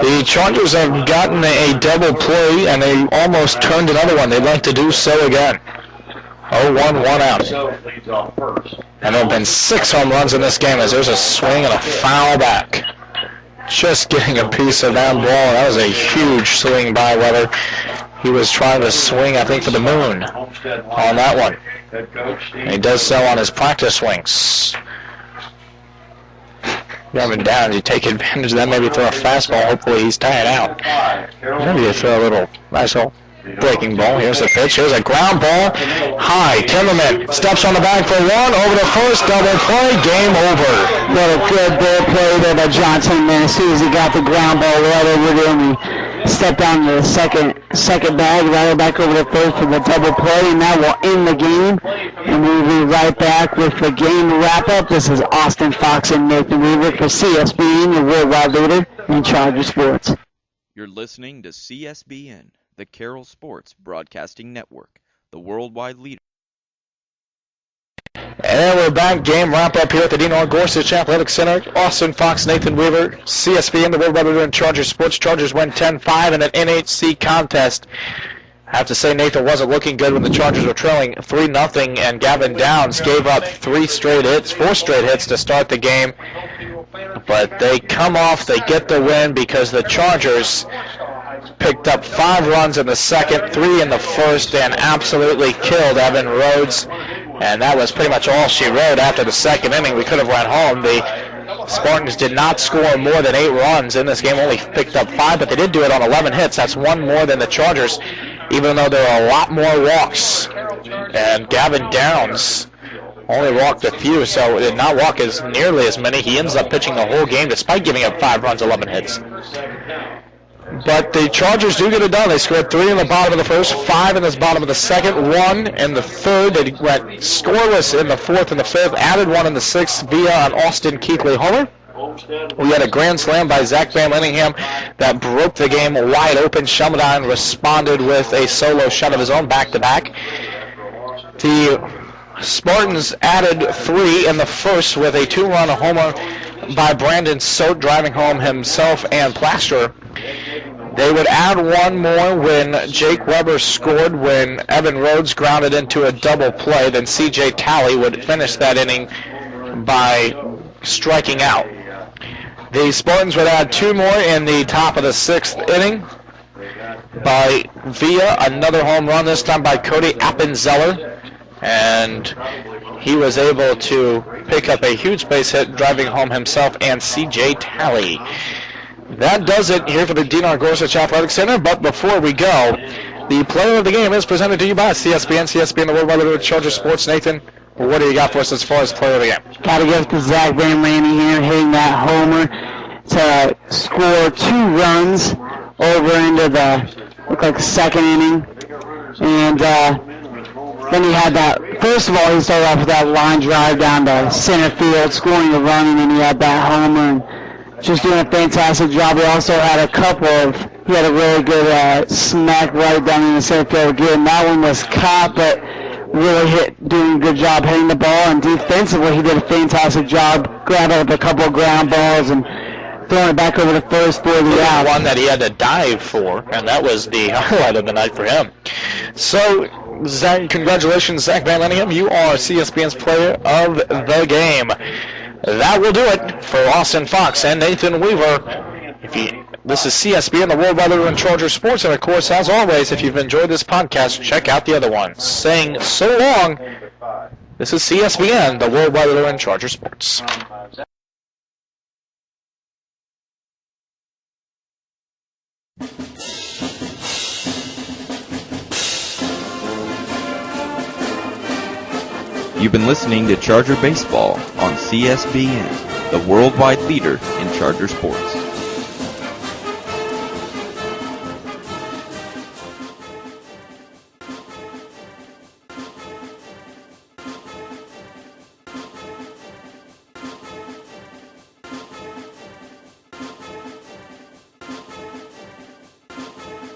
The Chargers have gotten a double play, and they almost turned another one. They'd like to do so again. 0-1, 1 out. And there have been 6 home runs in this game as there's a swing and a foul back. Just getting a piece of that ball. That was a huge swing by Weber. He was trying to swing, I think, for the moon on that one. And he does so on his practice swings. Gavin Downs, you take advantage of that, maybe throw a fastball. Hopefully he's tired out. Maybe you throw a little nice little breaking ball. Here's the pitch. Here's a ground ball. High. Timmerman steps on the bag for 1. Over to first. Double play. Game over. What a good ball play there by John Timmerman. As soon as he got the ground ball right over there, and he stepped down to the second bag, right back over to first for the double play, and that will end the game. And we'll be right back with the game wrap-up. This is Austin Fox and Nathan Weaver for CSBN, the worldwide leader in Charger sports. You're listening to CSBN, the Carroll Sports Broadcasting Network, the worldwide leader. And we're back. Game wrap-up here at the Dinar Gorsuch Athletic Center. Austin Fox, Nathan Weaver, CSBN, the worldwide leader in Charger sports. Chargers win 10-5 in an NHC contest. I have to say Nathan wasn't looking good when the Chargers were trailing 3-0, and Gavin Downs gave up 4 straight hits to start the game. But they come off, they get the win because the Chargers picked up 5 runs in the second, 3 in the first, and absolutely killed Evan Rhodes. And that was pretty much all she wrote after the second inning. We could have went home. The Spartans did not score more than 8 runs in this game, only picked up 5, but they did do it on 11 hits. That's 1 more than the Chargers, even though there are a lot more walks. And Gavin Downs only walked a few, so did not walk nearly as many. He ends up pitching the whole game despite giving up 5 runs, 11 hits. But the Chargers do get it done. They scored 3 in the bottom of the first, 5 in the bottom of the second, 1 in the third. They went scoreless in the fourth and the fifth, added 1 in the sixth via an Austin Keithley homer. We had a grand slam by Zach Van Linningham that broke the game wide open. Shelmadine responded with a solo shot of his own back-to-back. The Spartans added 3 in the first with a 2-run homer by Brandon Sote, driving home himself and Plaster. They would add one more when Jake Weber scored when Evan Rhodes grounded into a double play. Then C.J. Talley would finish that inning by striking out. The Spartans would add two more in the top of the 6th inning via another home run, this time by Cody Appenzeller. And he was able to pick up a huge base hit, driving home himself and C.J. Talley. That does it here for the Dinar Gorsuch Athletic Center. But before we go, the player of the game is presented to you by CSBN. CSBN, the worldwide leader of Charger Sports. Nathan, what do you got for us as far as player of the game? Got to give it to Zach Van Lanny here, hitting that homer to score 2 runs over into the, look like, 2nd inning. And then he had that, first of all, he started off with that line drive down to center field, scoring a run, and then he had that homer. And just doing a fantastic job. He also had he had a really good smack right down in the center field again. That one was caught, but really doing a good job hitting the ball. And defensively, he did a fantastic job, grabbing up a couple of ground balls and throwing it back over to first for the out. One that he had to dive for, and that was the highlight of the night for him. So, Zach, congratulations, Zach Van Lanningham. You are CSBN's player of the game. That will do it for Austin Fox and Nathan Weaver. This is CSBN, the worldwide leader in Charger Sports, and of course, as always, if you've enjoyed this podcast, check out the other ones. Saying so long, this is CSBN, the worldwide leader in Charger Sports. You've been listening to Charger Baseball on CSBN, the worldwide leader in Charger sports.